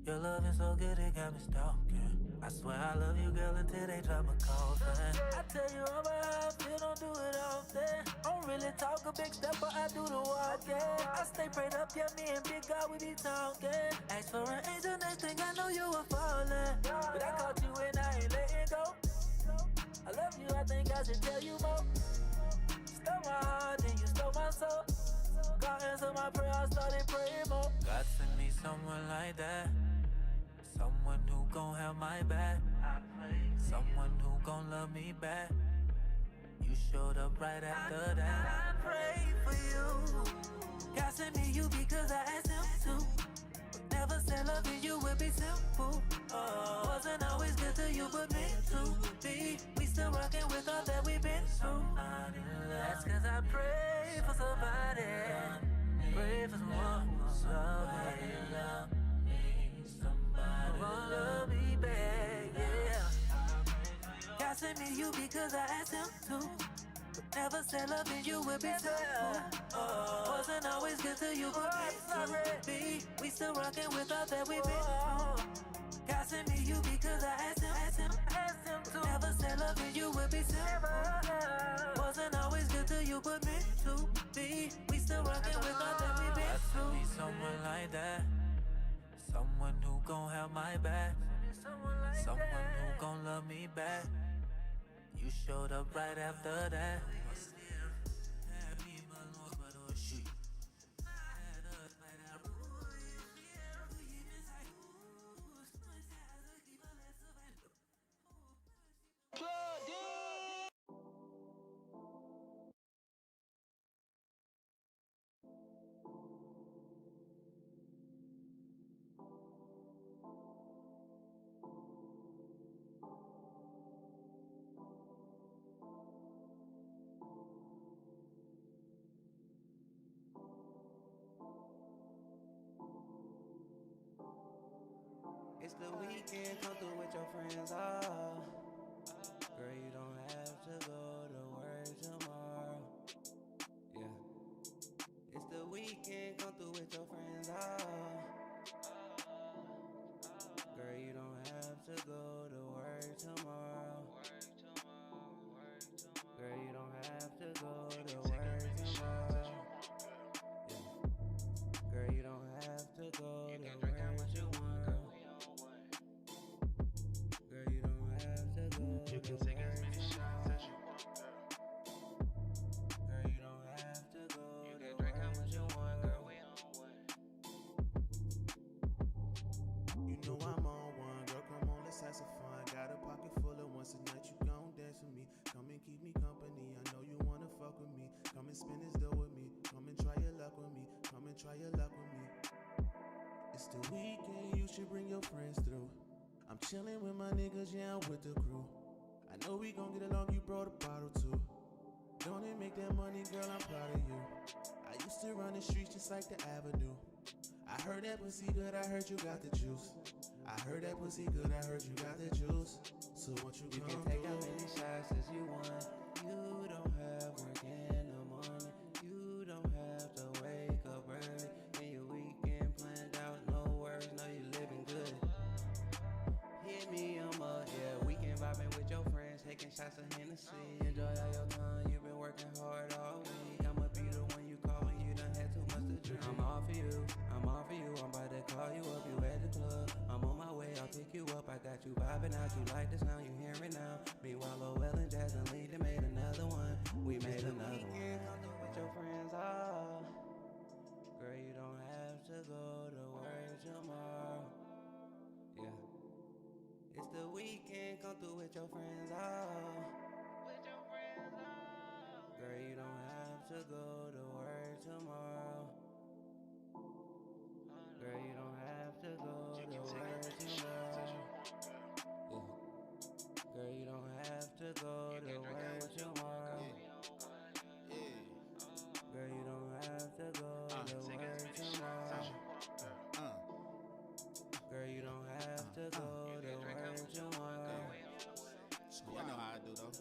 Your love is so good, it got me stalking. I swear I love you, girl, until they drop a coffin. I tell you all about how I feel, don't do it often. Don't really talk a big step, but I do the walking. I stay prayed up, yeah, me and Big God, we be talking. Ask for an angel, next thing I know you were falling. But I caught you and I ain't letting go. I love you, I think I should tell you more. Stole my heart, then you stole my soul. God answered my prayer, I started praying more. God sent me someone like that. Someone who gon' have my back. Someone who gon' love me back. You showed up right after that. I pray for you. God sent me you because I asked him to. Never said loving you would be simple. Wasn't always good to you, but meant to be. We still rockin' with all that we've been through. That's cause I pray for somebody. Pray for someone who's loving. Somebody love me back, yeah. God sent me you because I asked him to. But never said loving you would be simple. Wasn't always good to you, but meant to be. We still rockin' with all that we've been through. God sent me you because I asked him to. Never said loving you would be simple. Wasn't always good to you, but meant to be. We still rockin' with all that we've been through. I need someone like that. Someone who gon' have my back. Someone who gon' love me back. You showed up right after that. It's the weekend, come through with your friends, oh. Girl, you don't have to go to work tomorrow. Yeah. It's the weekend, come through with your friends, oh. Girl, you don't have to go to work tomorrow. Girl, you don't have to go to work tomorrow. Yeah. Girl, you don't have to go to work tomorrow. Girl, you don't have to go to work tomorrow. Girl, you don't have to go to work tomorrow. You know I'm on one, girl, come on, let's have some fun. Got a pocket full of once a night, you gon' dance with me. Come and keep me company, I know you wanna fuck with me. Come and spin this dough with me, come and try your luck with me. Come and try your luck with me. It's the weekend, you should bring your friends through. I'm chillin' with my niggas, yeah, I'm with the crew. I know we gon' get along, you brought a bottle too. Don't it make that money, girl, I'm proud of you. I used to run the streets just like the avenue. I heard that pussy good, I heard you got the juice. I heard that pussy good, I heard you got the juice. So won't you You come can take through? as many shots as you want. You don't have work in the morning. You don't have to wake up early. And your weekend planned out, no worries, know you living good. Hit me, I'm up, yeah, weekend vibing with your friends, taking shots of Hennessy. Enjoy all your time, you've been working hard all week. I'ma be the one you call when you done had too much to drink. I'm all for you, I'm about to call you up, you at the club. I'm on my way, I'll pick you up, I got you vibing out, you like the sound, you hearing now. Meanwhile, Lowell and Jazz and Lee, they made another one, we made another one. Come through with your friends, oh. Girl, you don't have to go to work tomorrow. Yeah. It's the weekend, come through with your friends, oh. Girl, you don't have to go to work tomorrow. Girl, you don't have to go to work tomorrow. Yeah. Girl, you don't have to go to work tomorrow. Girl, you don't have to go to work tomorrow. Girl, you don't have to go to work tomorrow. Y'all know how I do though.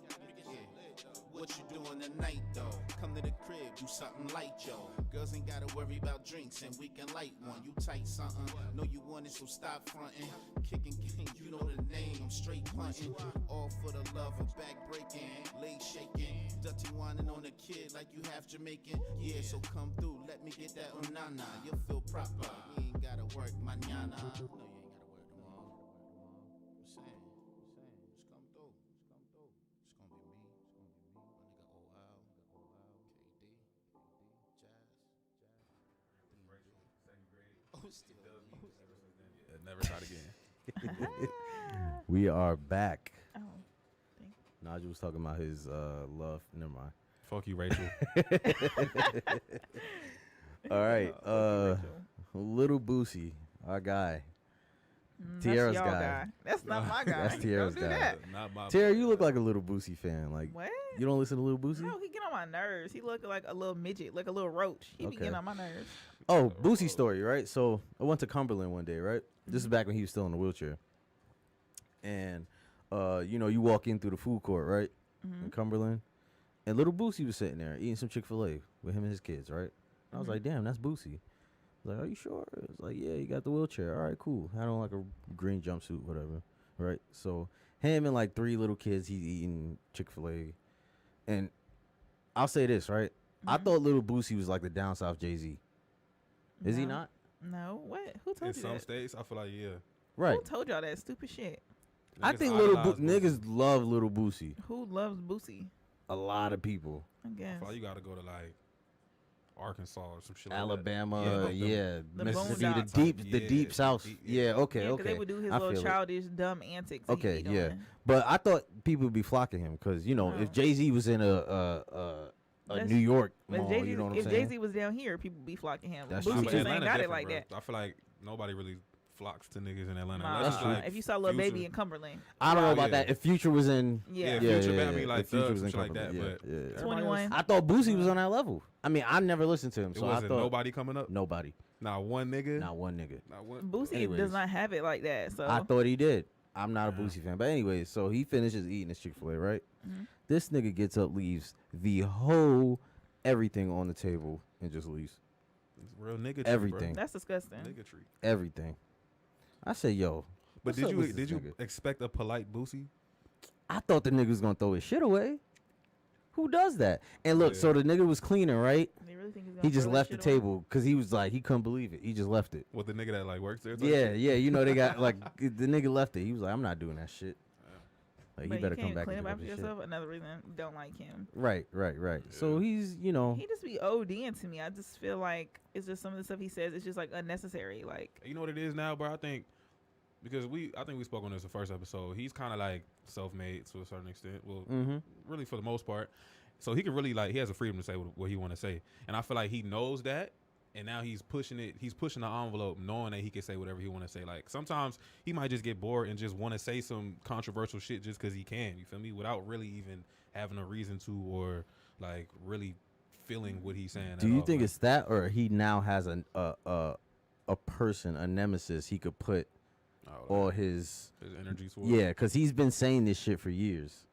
Yeah. what you doing tonight, though? Come to the crib, do something light, yo. Girls ain't gotta worry about drinks, and we can light one. You tight something, know you want it, so stop fronting. Kicking games, you know the name, I'm straight punting. All for the love of back breaking, leg shaking. Dirty whining on a kid like you half Jamaican. Yeah, so come through, let me get that unana. You'll feel proper, we ain't gotta work mañana. No, you ain't gotta work tomorrow. I'm saying, just come through, It's gonna be me, My nigga OL, KD, Jazz. Oh, still. Never tried again. We are back. Oh, Nigel was talking about his love. Never mind. Fuck you, Rachel. All right. Rachel. Little Boosie, our guy. That's Tierra's y'all guy. That's not my guy. That's Tierra's Don't do guy. that. Not my Tierra, you look like a Little Boosie fan. Like, What? you don't listen to Little Boosie? No, he get on my nerves. He look like a little midget, like a little roach. He be Okay. getting on my nerves. Oh, Boosie story, right? So I went to Cumberland one day, right? This is back when he was still in the wheelchair. And, you know, you walk in through the food court, right? In Cumberland. And little Boosie was sitting there eating some Chick-fil-A with him and his kids, right? I was like, damn, that's Boosie. I was like, are you sure? It's like, yeah, you got the wheelchair. All right, cool. Had on like a green jumpsuit, whatever, right? So him and like 3 little kids, he's eating Chick-fil-A. And I'll say this, right? I thought little Boosie was like the down south Jay-Z. Is he No. not? No. What? Who In told you some that? states, I feel like, yeah. Right. Who told y'all that stupid shit? I Niggas think idolize Boosie. niggas love little Boosie. Who loves Boosie? A lot of people. I I guess. feel like you gotta go to like Arkansas or some shit Alabama, like that. yeah, The Mississippi, Boondocks. the deep south. Yeah, okay, Yeah, because okay. they would do his I little feel it. childish, dumb antics. that he Okay, be yeah. doing. But I thought people would be flocking him because you know Oh. if Jay Z was in a That's- New York But mall, Jay-Z, you know what I'm if saying? Jay-Z was down here, people would be flocking him. That's Boosie true. But just But ain't Atlanta got it different, like bro. that. I feel like nobody really flocks to niggas in Atlanta. Nah, unless it's true. like if you saw Lil Baby Future. in Cumberland, I don't know about Yeah. that. If Future was in, yeah, Future, but I mean, like if Future Thug, was in shit like that, Cumberland, but yeah. everybody 21. else- I thought Boosie was on that level. I mean, I never listened to him, It so I wasn't thought nobody coming up. nobody, Not one nigga. not one nigga. Not one. Boosie Anyways. does not have it like that. So I thought he did. I'm not a Yeah. Boosie fan, but anyways, so he finishes eating his Chick-fil-A, right? Mhm. This nigga gets up, leaves the whole everything on the table, and just leaves It's real nigga tree, everything. that's disgusting. Bro. Nigga tree. everything. I say, yo, But what's up with did this you nigga? expect a polite Boosie? I thought the nigga was gonna throw his shit away. Who does that? And look, Yeah. so the nigga was cleaning, right? They really think he's He gonna just throw left the that shit away? table because he was like, he couldn't believe it. He just left it. With the nigga that like works there? type Yeah, shit? yeah. You know they got like the nigga left it. He was like, I'm not doing that shit. Like But he better you come can't back clean and up pick up after his yourself. Another reason you don't like him. shit. Right. So Yeah. he's, you know, He just be ODing to me. I just feel like it's just some of the stuff he says. It's just like unnecessary. Like You know what it is now, bro? I think because I think we spoke on this the first episode. He's kind of like self-made to a certain extent. Well, really for the most part. So he can really like he has the freedom to say what he want to say, and I feel like he knows that. And now he's pushing it. He's pushing the envelope, knowing that he can say whatever he want to say. Like sometimes he might just get bored and just want to say some controversial shit just because he can. You feel me? Without really even having a reason to, or like really feeling what he's saying. do at you all. think Like, it's that, or he now has a person, a nemesis he could put all his energy towards? yeah, because he's been saying this shit for years,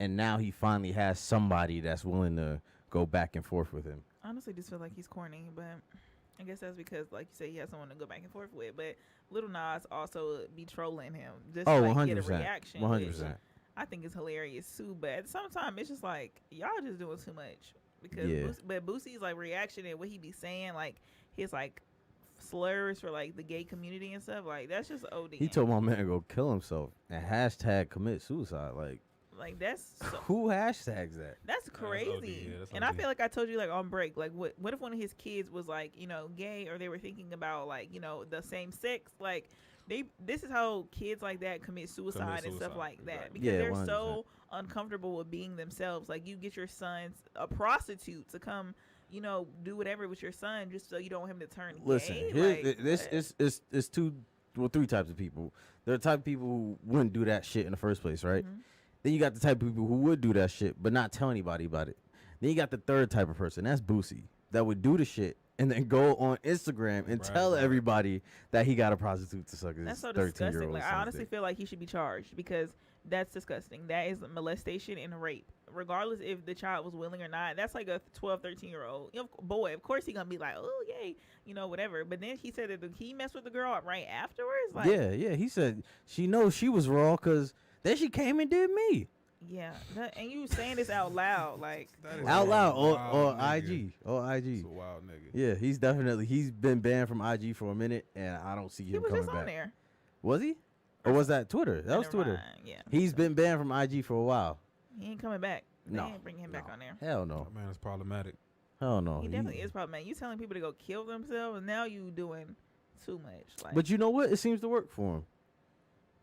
and now he finally has somebody that's willing to go back and forth with him. I honestly just feel like he's corny, but I guess that's because, like you say, he has someone to go back and forth with. But Lil Nas also be trolling him just Oh, like get a 100%, reaction. 100%. which I think it's hilarious too. But at the same time, it's just like y'all just doing too much because Yeah. Boosie's like reaction and what he be saying, like his like slurs for like the gay community and stuff, like that's just OD. He told my man to go kill himself and hashtag commit suicide. like that's so, Who hashtags that? that's OD, crazy. yeah, that's And I OD. feel like I told you like on break, like what if one of his kids was like, you know, gay, or they were thinking about like, you know, the same sex, like this is how kids like that commit suicide and stuff suicide, like that exactly. because Yeah, they're 100%. so uncomfortable with being themselves. Like you get your son's a prostitute to come, you know, do whatever with your son just so you don't want him to turn Listen, gay. here's, Like, this what? is three types of people. There are the type of people who wouldn't do that shit in the first place, right? Mhm. Then you got the type of people who would do that shit but not tell anybody about it. Then you got the third type of person, that's Boosie, that would do the shit and then go on Instagram and Right, tell right. everybody that he got a prostitute to suck his That's so 13-year-old disgusting. Like I son's honestly dick. feel like he should be charged because that's disgusting. That is molestation and rape regardless if the child was willing or not. That's like a 12, 13-year-old boy. Of course, he gonna be like, oh yay, whatever. But then he said that he messed with the girl right afterwards. Like, yeah. He said she knows she was wrong because then she came and did me. Yeah, and you saying this out loud, like out loud on IG, on IG. He's a wild nigga. Yeah, he's been banned from IG for a minute, and I don't see him coming back. He was just on there. Was he? Or was that Twitter? That was Twitter. Yeah. He's been banned from IG for a while. He ain't coming back. They No. ain't bringing him back on there. Hell no. That man is problematic. Hell no. He definitely is problematic. You telling people to go kill themselves, and now you doing too much. Like, But you know what? It seems to work for him.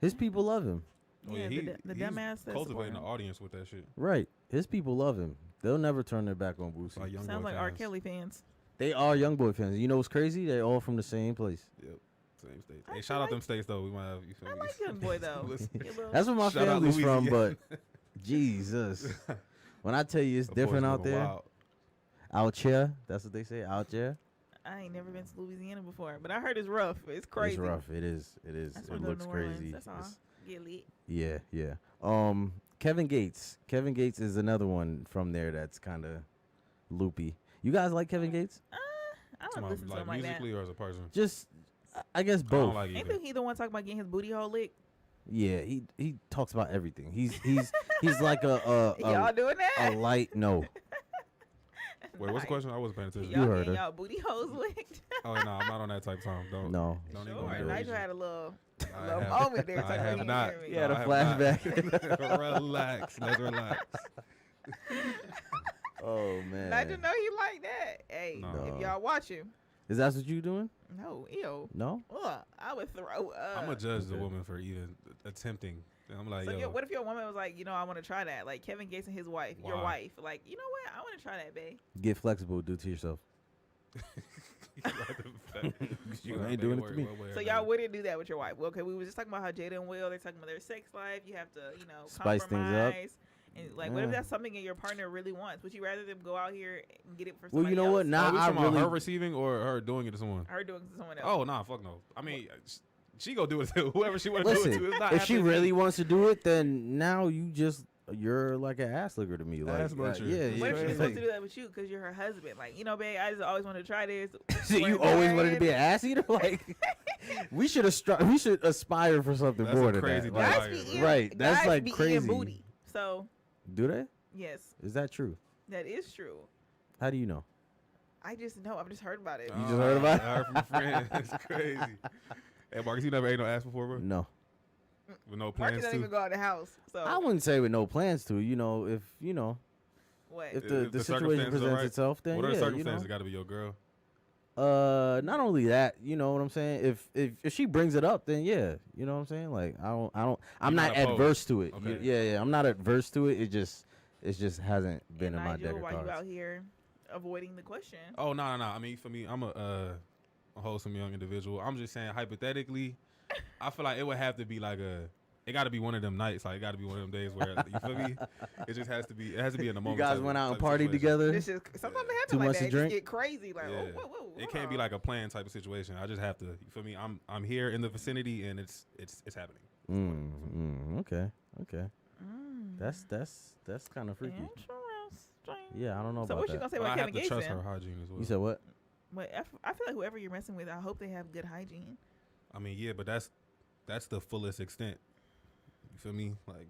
His people love him. Oh, yeah, yeah, the he's dumbass that's cultivating the supporting audience with that shit. Right. His people love him. They'll never turn their back on Boosie. Like young sounds boy like R. fans. Kelly fans. They are young boy fans. You know what's crazy? They're all from the same place. Yep. Same states. I Hey, feel shout out like- them states though. We might have. You feel I me? like Young Boy though. Listen. He a little- That's where my Shout out family's from, Louisiana. but Jesus. When I tell you it's Them boys different out moving there, wild. out here, that's what they say, out there. I ain't never been to Louisiana before, but I heard it's rough. It's crazy. It's rough. It is. It is. That's It why I go to looks New Orleans, crazy. that's all. It's- Get lit. Yeah. Kevin Gates. Kevin Gates is another one from there that's kind of loopy. You guys like Kevin Gates? I don't Come on, listen to like him like that. musically or as a person. Just, I guess I both. don't like Ain't either. he the one talking about getting his booty hole licked? Yeah, he talks about everything. He's like Y'all doing a that? light no. Wait, what's the question? I wasn't paying attention. Y'all heard getting her. y'all booty holes licked? Oh no, I'm not on that type of time. Don't. No. Don't even Sure. go there. Nigel had a little I have- moment there. I talking have about not. hearing me. He had a I have flashback. not. Relax. Let's relax. Oh man. Nigel know he like that. Hey, No. if y'all watch him, Is that what you doing? no, ew. No. Ugh, I would throw up. I'm gonna judge the Okay. woman for even attempting. And I'm like, So yo, what if your woman was like, I want to try that? Like Kevin Gates and his wife, your Why? wife, like, you know what? I want to try that, babe. Get flexible. Do it to yourself. You ain't doing it to me. So y'all wouldn't do that with your wife. Well, okay, we were just talking about how Jada and Will, they're talking about their sex life. You have to, Spice things up. compromise. And like, what if Yeah. that's something that your partner really wants? Would you rather them go out here and get it for Well, somebody you know what? else? Now we I talking about really. her receiving or her doing it to someone? Her doing it to someone else. Oh nah, fuck no. I mean, she go do it to whoever she want to do it to. Listen, It's not if she happening to really me. wants to do it, then now you're like an ass licker to me. Like, Ass muncher. yeah. What if she's yeah. supposed to do that with you because you're her husband? Like, babe, I just always wanted to try this. So you always wanted to be an ass eater? Like, we should aspire for something That's more a than crazy that. desire, Like, Guys be bro. eating, Right, that's guys like be crazy. eating booty. So, do they? yes, Is that true? that is true. How do you know? I just know. I've just heard about it. You just heard about it? I heard from a friend. It's crazy. Hey, Marcus, you never ate no ass before, bro? No. With no Marcus plans doesn't to? even go out the house. So, I wouldn't say with no plans to. If what? if If the the situation circumstances are presents right. itself, then What are the yeah, circumstances? Got to be your girl. Not only that, you know what I'm saying. If she brings it up, then yeah, you know what I'm saying. Like I'm You're not not opposed. adverse to it. Okay. Yeah, I'm not adverse to it. It just hasn't been And in my Nigel, deck of why you out cards. here avoiding the question? Oh no. I mean, for me, I'm a wholesome young individual. I'm just saying, hypothetically, I feel like it would have to be like it got to be one of them nights. Like it got to be one of them days where you feel me. It just has to be. It has to be in the You moment. guys type went out of and partied situation. together. This is sometimes it happens Too like much that. to It drink? just get crazy. Like, Yeah. whoa. It can't be like a planned type of situation. I just have to. You feel me? I'm here in the vicinity and it's happening. Okay. Mm. That's kind of freaky. Interesting. Yeah, I don't know So about what you that. gonna say But I about have Kevin to Gates trust then? her hygiene as well. You said what? But I feel like whoever you're messing with, I hope they have good hygiene. I mean, yeah, but that's the fullest extent. You feel me? Like,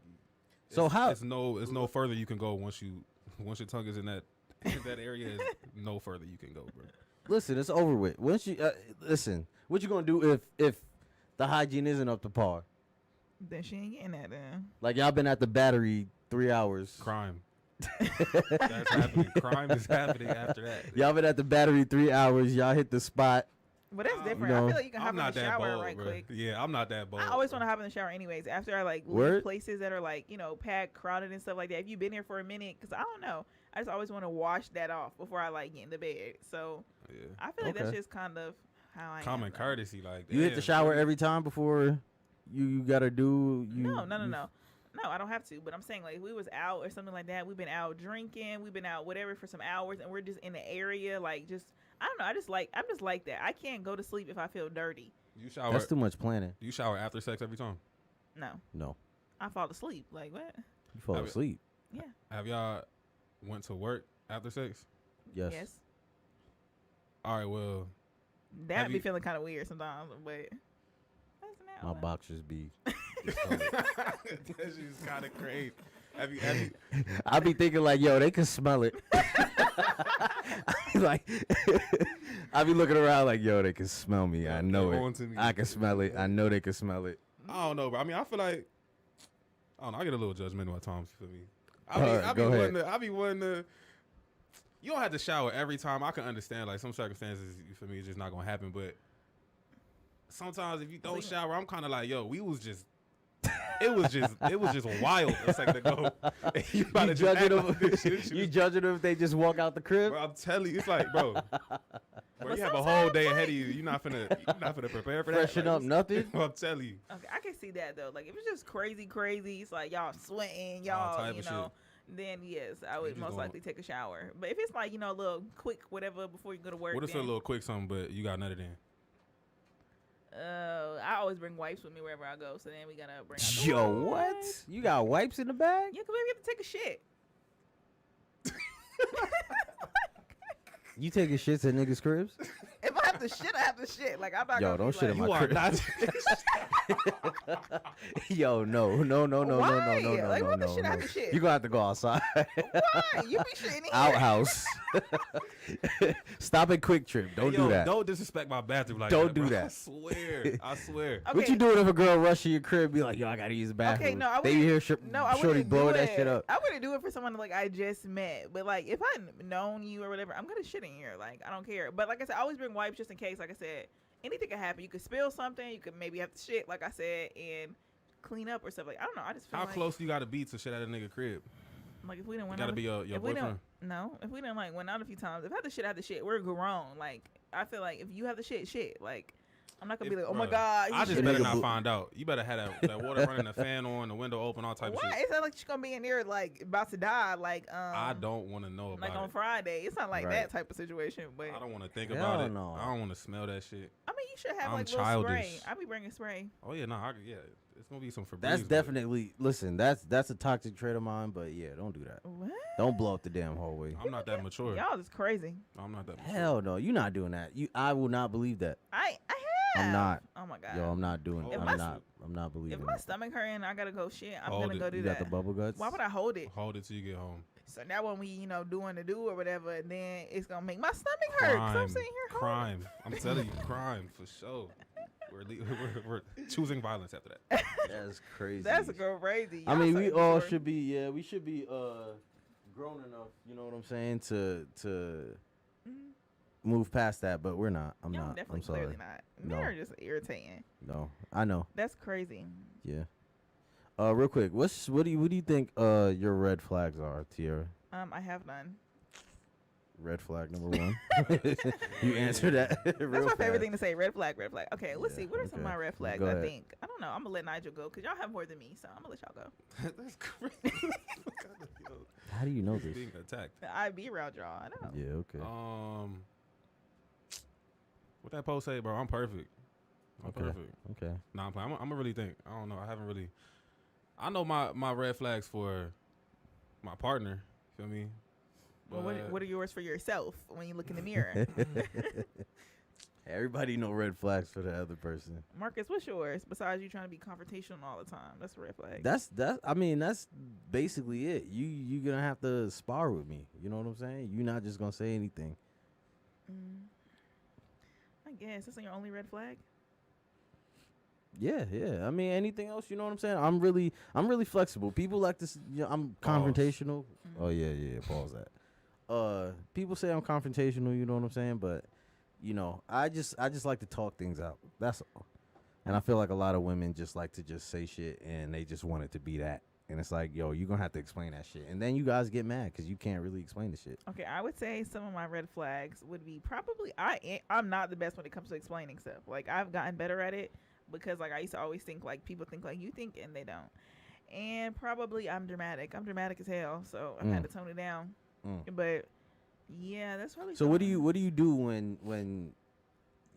So how- it's no further you can go once your tongue is in that area. Is no further you can go, bro. Listen, it's over with. Once you listen, what you gonna do if the hygiene isn't up to par? Then she ain't getting that then. Like y'all been at the battery 3 hours. Crime. That's happening. Crime is happening after that. Y'all been at the battery 3 hours. Y'all hit the spot. But that's You different. know, I feel like you can hop I'm in not the that shower bold, right bro. quick. Yeah, I'm not that bold. I always want to bro. hop in the shower anyways. After I like leave Word? places that are like, packed, crowded and stuff like that. If you've been here for a minute, because I don't know. I just always want to wash that off before I like get in the bed. So Yeah. I feel like that's Okay. just kind of how I Common am. though. courtesy, like You hit the damn, shower bro. every time before you gotta do. No. No, I don't have to. But I'm saying like if we was out or something like that. We've been out drinking. We've been out whatever for some hours, and we're just in the area like just. I don't know. I'm just like that. I can't go to sleep if I feel dirty. You shower. That's too much planning. You shower after sex every time. No, No, I fall asleep. Like what? you fall I mean- asleep. Yeah. Have y'all went to work after sex? Yes. Yes. All right, well, That be you- feeling kind of weird sometimes, but that's an My outlet. boxers be. that's just kind of crazy. Have you I be thinking like, yo, they can smell it. Like, I be looking around like, yo, they can smell me. I know They're on it. to me. I can smell it. I know they can smell it. I don't know, bro. I mean, I feel like I don't know. I get a little judgmental at times. You feel me? I Go ahead. be wanting to. You don't have to shower every time. I can understand like some circumstances. For me, it's just not gonna happen. But sometimes if you don't shower, I'm kind of like, yo, we was just. It was just wild a second ago. You about to just act like this shit. You judging them if they just walk out the crib? Bro, I'm telling you, it's like, bro, you have a whole day ahead of you. You're not finna prepare for that. Freshen up nothing? I'm telling you. Okay, I can see that though. Like if it's just crazy, it's like y'all sweating, All y'all, type you of know. Then yes, I would just most going- likely take a shower. But if it's like a little quick whatever before you go to work, What if it's a then, little quick something, but you got none of them? I always bring wipes with me wherever I go. So then we gotta bring. Out the Yo, wipes. what? You got wipes in the bag? Yeah, 'cause maybe you have to take a shit. You taking shits at niggas' cribs? If I have to shit, I have to shit. Like I'm not Yo, gonna don't be shit in like, my crib. Yo, no. Why? No, Like, what the shit I have to shit? You gonna have to go outside. Why? You be shitting in here. Outhouse. Stop at Quick Trip. Don't do that. Don't disrespect my bathroom like Don't that. do bro. that. I swear. I swear. Okay. What you doing if a girl rush in your crib and be like, yo, I gotta use the bathroom? Okay, no, I They wouldn't. hear No, I Shorty wouldn't do blowing it. that shit up. I wouldn't do it for someone like I just met. But like if I known you or whatever, I'm gonna shit in here. Like I don't care. But like I said, I always bring wipes just in case. Like I said, anything could happen. You could spill something. You could maybe have to shit. Like I said, and clean up or stuff. Like I don't know. I just feel How like, close you gotta be to shit at a nigga crib? Like if we didn't You went gotta out, be your if we boyfriend. don't, no, if we didn't like went out a few times, if I have to shit, I have to shit. We're grown. Like I feel like if you have to shit. Like I'm not gonna be like, oh my Bruh, god. I you just shitting. better Nigga not bl- find out. You better have that water running, the fan on, the window open, all type of Why? shit. It's not like she's gonna be in there like about to die. Like I don't want to know like about on it. Friday. It's not like Right. that type of situation. But I don't want to think Hell about it. no. I don't want to smell that shit. I mean, you should have I'm like little spray. childish. I be bringing spray. Oh yeah, no, yeah, it's gonna be some Febreze. That's but definitely, listen, that's a toxic trait of mine, but yeah, don't do that. What? Don't blow up the damn hallway. I'm not that mature. Y'all is crazy. I'm not that mature. Hell no, you're not doing that. I will not believe that. I have. I'm not. Oh my god. Yo, I'm not doing If I'm my- not believing If my that. stomach hurting, and I gotta go shit. I'm Hold gonna it. go do You that. got the bubble guts? Why would I hold it? Hold it till you get home. So now when we doing the do or whatever, then it's gonna make my stomach hurt. 'Cause I'm sitting here holding. Crime. I'm telling you, crime for sure. We're choosing violence after that. That's crazy. That's crazy. I Y'all mean, so we all immature. should be, we should be grown enough, you know what I'm saying, to move past that, but we're not. I'm Y'all not. definitely I'm sorry. clearly not. No. Men are just irritating. No, I know. That's crazy. Yeah. Real quick, what do you think your red flags are, Tiara? I have none. Red flag number one. You answered that. That's real my favorite fast. thing to say. Red flag, red flag. Okay, let's Yeah, see. What are some of okay. my red flags? Go I ahead. think. I don't know. I'm gonna let Nigel go because y'all have more than me, so I'm gonna let y'all go. That's crazy. How do you know He's this? being attacked. I be around y'all. I know. Yeah. Okay. What that post say, bro? I'm perfect. I'm Okay. perfect. Okay. Nah, I'm playing. I'm gonna really think. I don't know. I haven't really. I know my red flags for my partner. Feel me? Well, But what are yours for yourself when you look in the mirror? Everybody know red flags for the other person. Marcus, what's yours? Besides you trying to be confrontational all the time, that's a red flag. That's I mean, that's basically it. You gonna have to spar with me. You know what I'm saying? You're not just gonna say anything. I guess that's your only red flag. Yeah, yeah. I mean, anything else? You know what I'm saying? I'm really flexible. People like this. I'm confrontational. Oh yeah, yeah. Pause that. People say I'm confrontational. You know what I'm saying? But I just like to talk things out. That's all. And I feel like a lot of women just like to just say shit and they just want it to be that. And it's like, yo, you're gonna have to explain that shit. And then you guys get mad because you can't really explain the shit. Okay, I would say some of my red flags would be probably I'm not the best when it comes to explaining stuff. Like I've gotten better at it because like I used to always think like people think like you think and they don't. And probably I'm dramatic. I'm dramatic as hell, so I've had to tone it down. But yeah, that's probably. So what do you do when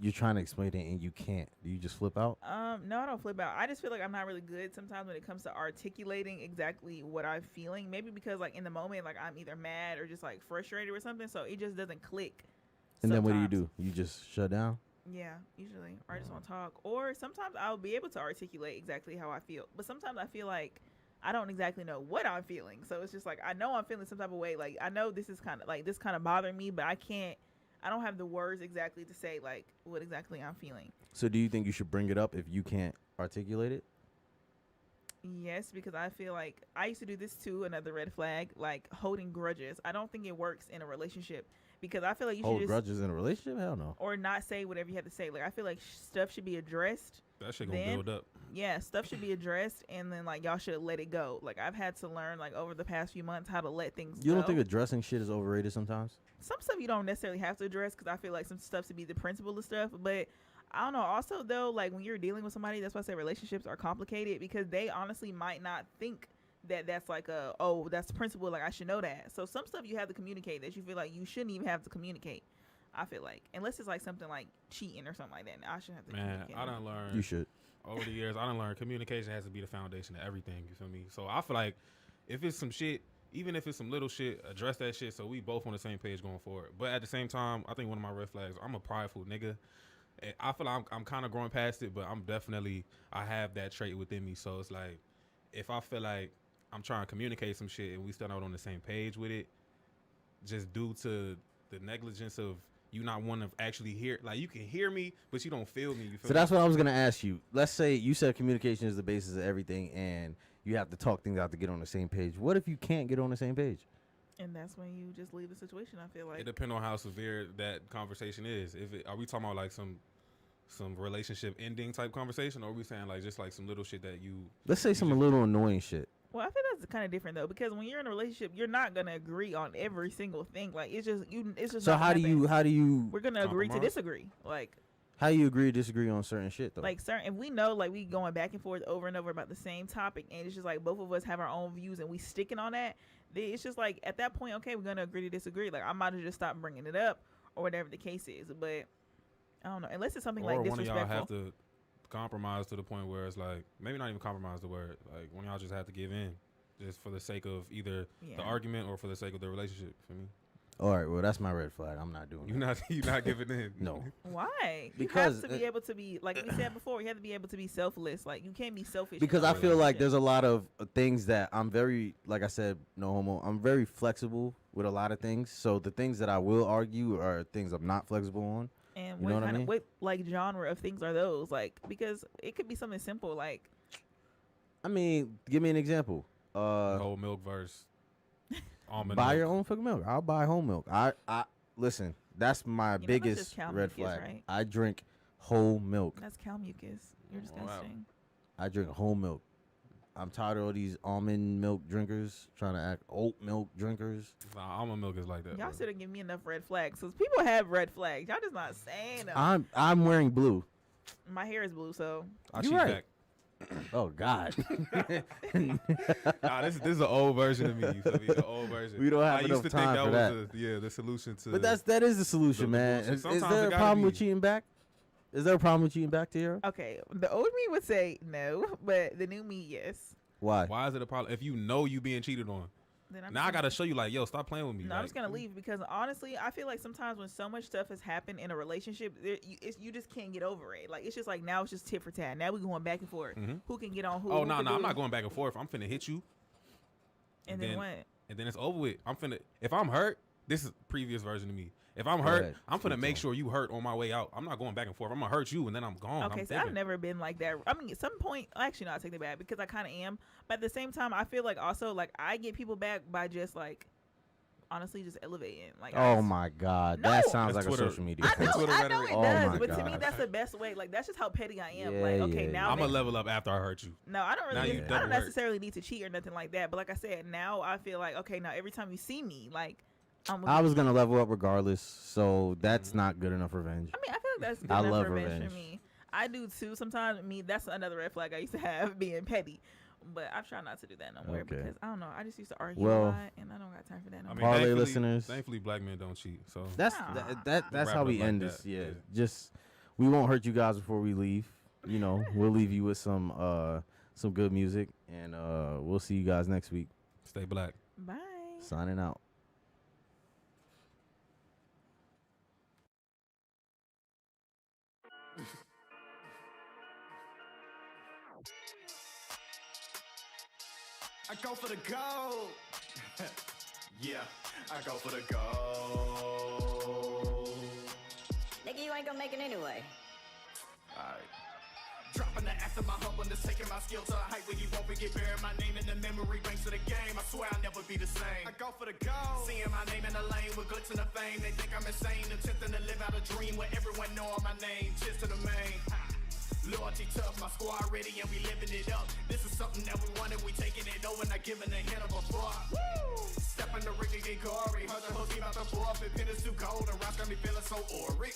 you're trying to explain it and you can't? Do you just flip out? No, I don't flip out. I just feel like I'm not really good sometimes when it comes to articulating exactly what I'm feeling. Maybe because like in the moment, like I'm either mad or just like frustrated or something, so it just doesn't click. And then what sometimes. do? You just shut down? Yeah, usually. Or I just want to talk. Or sometimes I'll be able to articulate exactly how I feel. But sometimes I feel like I don't exactly know what I'm feeling. So it's just like I know I'm feeling some type of way. Like I know this is kind of like this kind of bothering me, but I don't have the words exactly to say like what exactly I'm feeling. So do you think you should bring it up if you can't articulate it? Yes, because I feel like I used to do this too, another red flag, like holding grudges. I don't think it works in a relationship because I feel like you should Hold just grudges in a relationship? Hell no. or not say whatever you have to say. Like I feel like stuff should be addressed. That shit gonna Then- build up. Yeah, stuff should be addressed and then like y'all should let it go. Like I've had to learn like over the past few months how to let things You go. don't think addressing shit is overrated sometimes? Some stuff you don't necessarily have to address because I feel like some stuff should be the principle of stuff. But I don't know. Also, though, like when you're dealing with somebody, that's why I say relationships are complicated because they honestly might not think that that's like that's the principle. Like I should know that. So some stuff you have to communicate that you feel like you shouldn't even have to communicate. I feel like unless it's like something like cheating or something like that, I shouldn't have to communicate. I done learned. You should. Over the years, I done learned communication has to be the foundation of everything. You feel me? So I feel like if it's some shit, even if it's some little shit, address that shit so we both on the same page going forward. But at the same time, I think one of my red flags, I'm a prideful nigga. And I feel like I'm kind of growing past it, but I have that trait within me. So it's like, if I feel like I'm trying to communicate some shit and we still not on the same page with it, just due to the negligence of you not wanting to actually hear, like you can hear me, but you don't feel me. You feel So that's what I was going to ask you. Let's say you said communication is the basis of everything and you have to talk things out to get on the same page. What if you can't get on the same page? And that's when you just leave the situation. I feel like it depends on how severe that conversation is. Are we talking about like some relationship ending type conversation, or are we saying like just like some little shit that you? Let's say some little annoying shit. Well, I feel that's kind of different though, because when you're in a relationship, you're not gonna agree on every single thing. Like it's just you. It's just. So not how do happen. you We're gonna agree to compromise? disagree. Like how you agree to disagree on certain shit though? like certain. If we know like we going back and forth over and over about the same topic, and it's just like both of us have our own views and we sticking on that. Then it's just like at that point, okay, we're gonna agree to disagree. Like I might as well just stop bringing it up or whatever the case is. But I don't know, unless it's something Or like one of y'all disrespectful. have to compromise to the point where it's like maybe not even compromise the word. Like one of y'all just have to give in, just for the sake of either Yeah. the argument or for the sake of the relationship. For me, All right, well that's my red flag. I'm not doing that. you not giving in. No. Why? Because you have to be able to be like we said before. You have to be able to be selfless. Like you can't be selfish. Because in a I feel like relationship. there's a lot of things that I'm very, like I said, no homo. I'm very flexible with a lot of things. So the things that I will argue are things I'm not flexible on. And You what know what I kind mean? of what like genre of things are those? Like because it could be something simple like I mean, give me an example. Whole milk versus almond Buy milk. your own fucking milk. I'll buy whole milk. I listen. That's my You know, that's biggest just cow red mucus, flag. right? I drink whole milk. that's cow mucus. You're Oh, wow. disgusting. I drink whole milk. I'm tired of all these almond milk drinkers trying to act oat milk drinkers. Nah, almond milk is like that. Y'all bro. should have given me enough red flags. Cause people have red flags. Y'all just not saying them. I'm wearing blue. My hair is blue, so I You cheat right. back. Oh God. Nah, this is an old version of me. You feel me? The old version. We don't have I used enough to time think for that that. was the solution to. But that is the solution, the man. bullshit. Is Sometimes there it a gotta problem with be. cheating back? Is there a problem with cheating back, Tierra? okay. The old me would say no, but the new me, yes. Why? Why is it a problem if you know you being cheated on? Then I'm Now I just gotta show you like, yo, stop playing with me. No, like, I'm just gonna leave because honestly, I feel like sometimes when so much stuff has happened in a relationship, you just can't get over it. Like it's just like now it's just tit for tat. Now we going back and forth. Mhm. Who can get on who? Oh who no, can no, do I'm it? not going back and forth. I'm finna hit you, And then what? and then it's over with. I'm finna. If I'm hurt, this is previous version of me. If I'm Go hurt, ahead. I'm finna Speak make to sure you hurt on my way out. I'm not going back and forth. I'm gonna hurt you, and then I'm gone. Okay, I'm so I've dipping. never been like that. I mean, at some point, actually, no, I take that back because I kind of am. But at the same time, I feel like also like I get people back by just like honestly just elevating. Like I Oh just- my God, No. that sounds That's like Twitter. a social media. I know, post. Twitter I know rhetoric. it Oh does, my but to me God. that's the best way. Like that's just how petty I am. Yeah, like okay, yeah, now I'm gonna maybe- level up after I hurt you. No, I don't Now really. you I double don't hurt. necessarily need to cheat or nothing like that. But like I said, now I feel like okay, now every time you see me, like I was gonna level up regardless, so that's not good enough revenge. I mean, I feel like that's good I enough love revenge revenge. for me. I do too. Sometimes me, that's another red flag I used to have, being petty. But I try not to do that no more Okay. because I don't know. I just used to argue Well, a lot, and I don't got time for that no I more. mean, Parlay thankfully- listeners. Thankfully, black men don't cheat. So That's Nah. that's Wrap how it we up like end that. this. Yeah, Yeah. just we won't hurt you guys before we leave. You know, we'll leave you with some good music, and we'll see you guys next week. Stay black. Bye. Signing out. I go for the gold. Yeah, I go for the gold. Nigga, you ain't gonna make it anyway. Alright. Dropping the after my humble, just taking my skill to a height where you won't forget, burying my name in the memory banks of the game. I swear I'll never be the same. I go for the gold. Seeing my name in the lane with glitz and the fame. They think I'm insane, attempting to live out a dream where everyone know my name. Cheers to the main. Loyalty tough, my squad ready and we living it up. This is something that we wanted, we taking it over, not giving a hint of a fuck. Step in the ring and get gory. Heard the whole team out the forfeit, pin is too cold and rocks got me feeling so auric.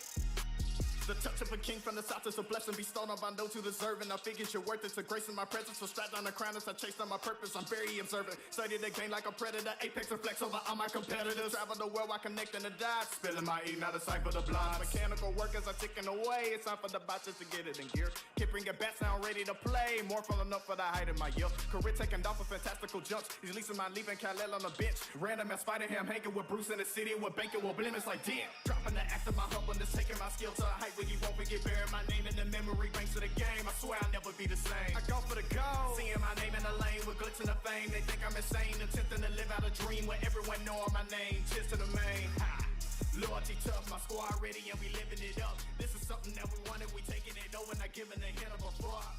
The touch of a king from the south is a blessing bestowed on by those who deserve it. I figure you're worth it to grace in my presence. So strap down the crown as I chase down my purpose. I'm very observant. Study the game like a predator. Apex and flex over all my competitors. Travel the world while connecting the dots. Spilling my ink, not a sight for the blind. Mechanical work as I'm ticking away. It's time for the botches to get it in gear. Keep bringing bats now ready to play. More falling up for the height of my year. Career taking off with fantastical jumps. He's leasing my leaving Khalil on the bench. Random as Spider-Ham hanging with Bruce in the city. With banking with blemish like damn. Dropping the act of my humbleness. Taking my skill to a height where you won't forget. Burying my name in the memory banks of the game. I swear I'll never be the same. I go for the gold. Seeing my name in the lane with glitz and the fame. They think I'm insane. Attempting to live out a dream where everyone know my name. Cheers to the main. Ha. Loyalty tough, my squad ready and we living it up. This is something that we wanted, we taking it over, not giving a hint of a fuck.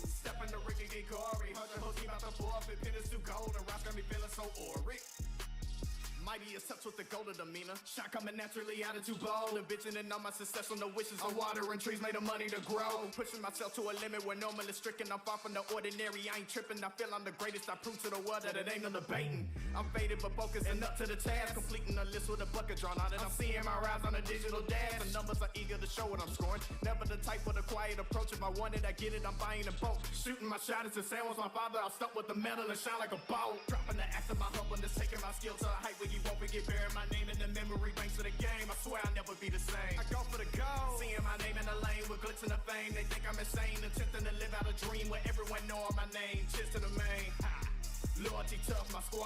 Step in the ring and get gory. Heard the whole team out the forfeit, pin is too cold and rocks got me feeling so auric. Mighty as touch with the golden demeanor. Shot coming naturally out of too bold. Envisioning all my success on the wishes of water and trees made of money to grow. Pushing myself to a limit where normally stricken. I'm far from the ordinary. I ain't tripping. I feel I'm the greatest. I prove to the world that it ain't no debating. I'm faded but focused and up to the task. Completing a list with a bucket drawn on it. I'm seeing my rise on a digital dash. The numbers are eager to show what I'm scoring. Never the type with a quiet approach. If I want it, I get it. I'm buying a boat. Shooting my shot as a sandwich. My father, I'll stuck with the metal and shine like a bow. Dropping the act of my humbleness. Taking my skill to a height where you won't forget, burying my name in the memory banks of the game. I swear I'll never be the same. I go for the gold. Seeing my name in the lane with glitz and the fame. They think I'm insane, attempting to live out a dream where everyone know my name. Cheers to the main. Ha. Loyalty tough, my squad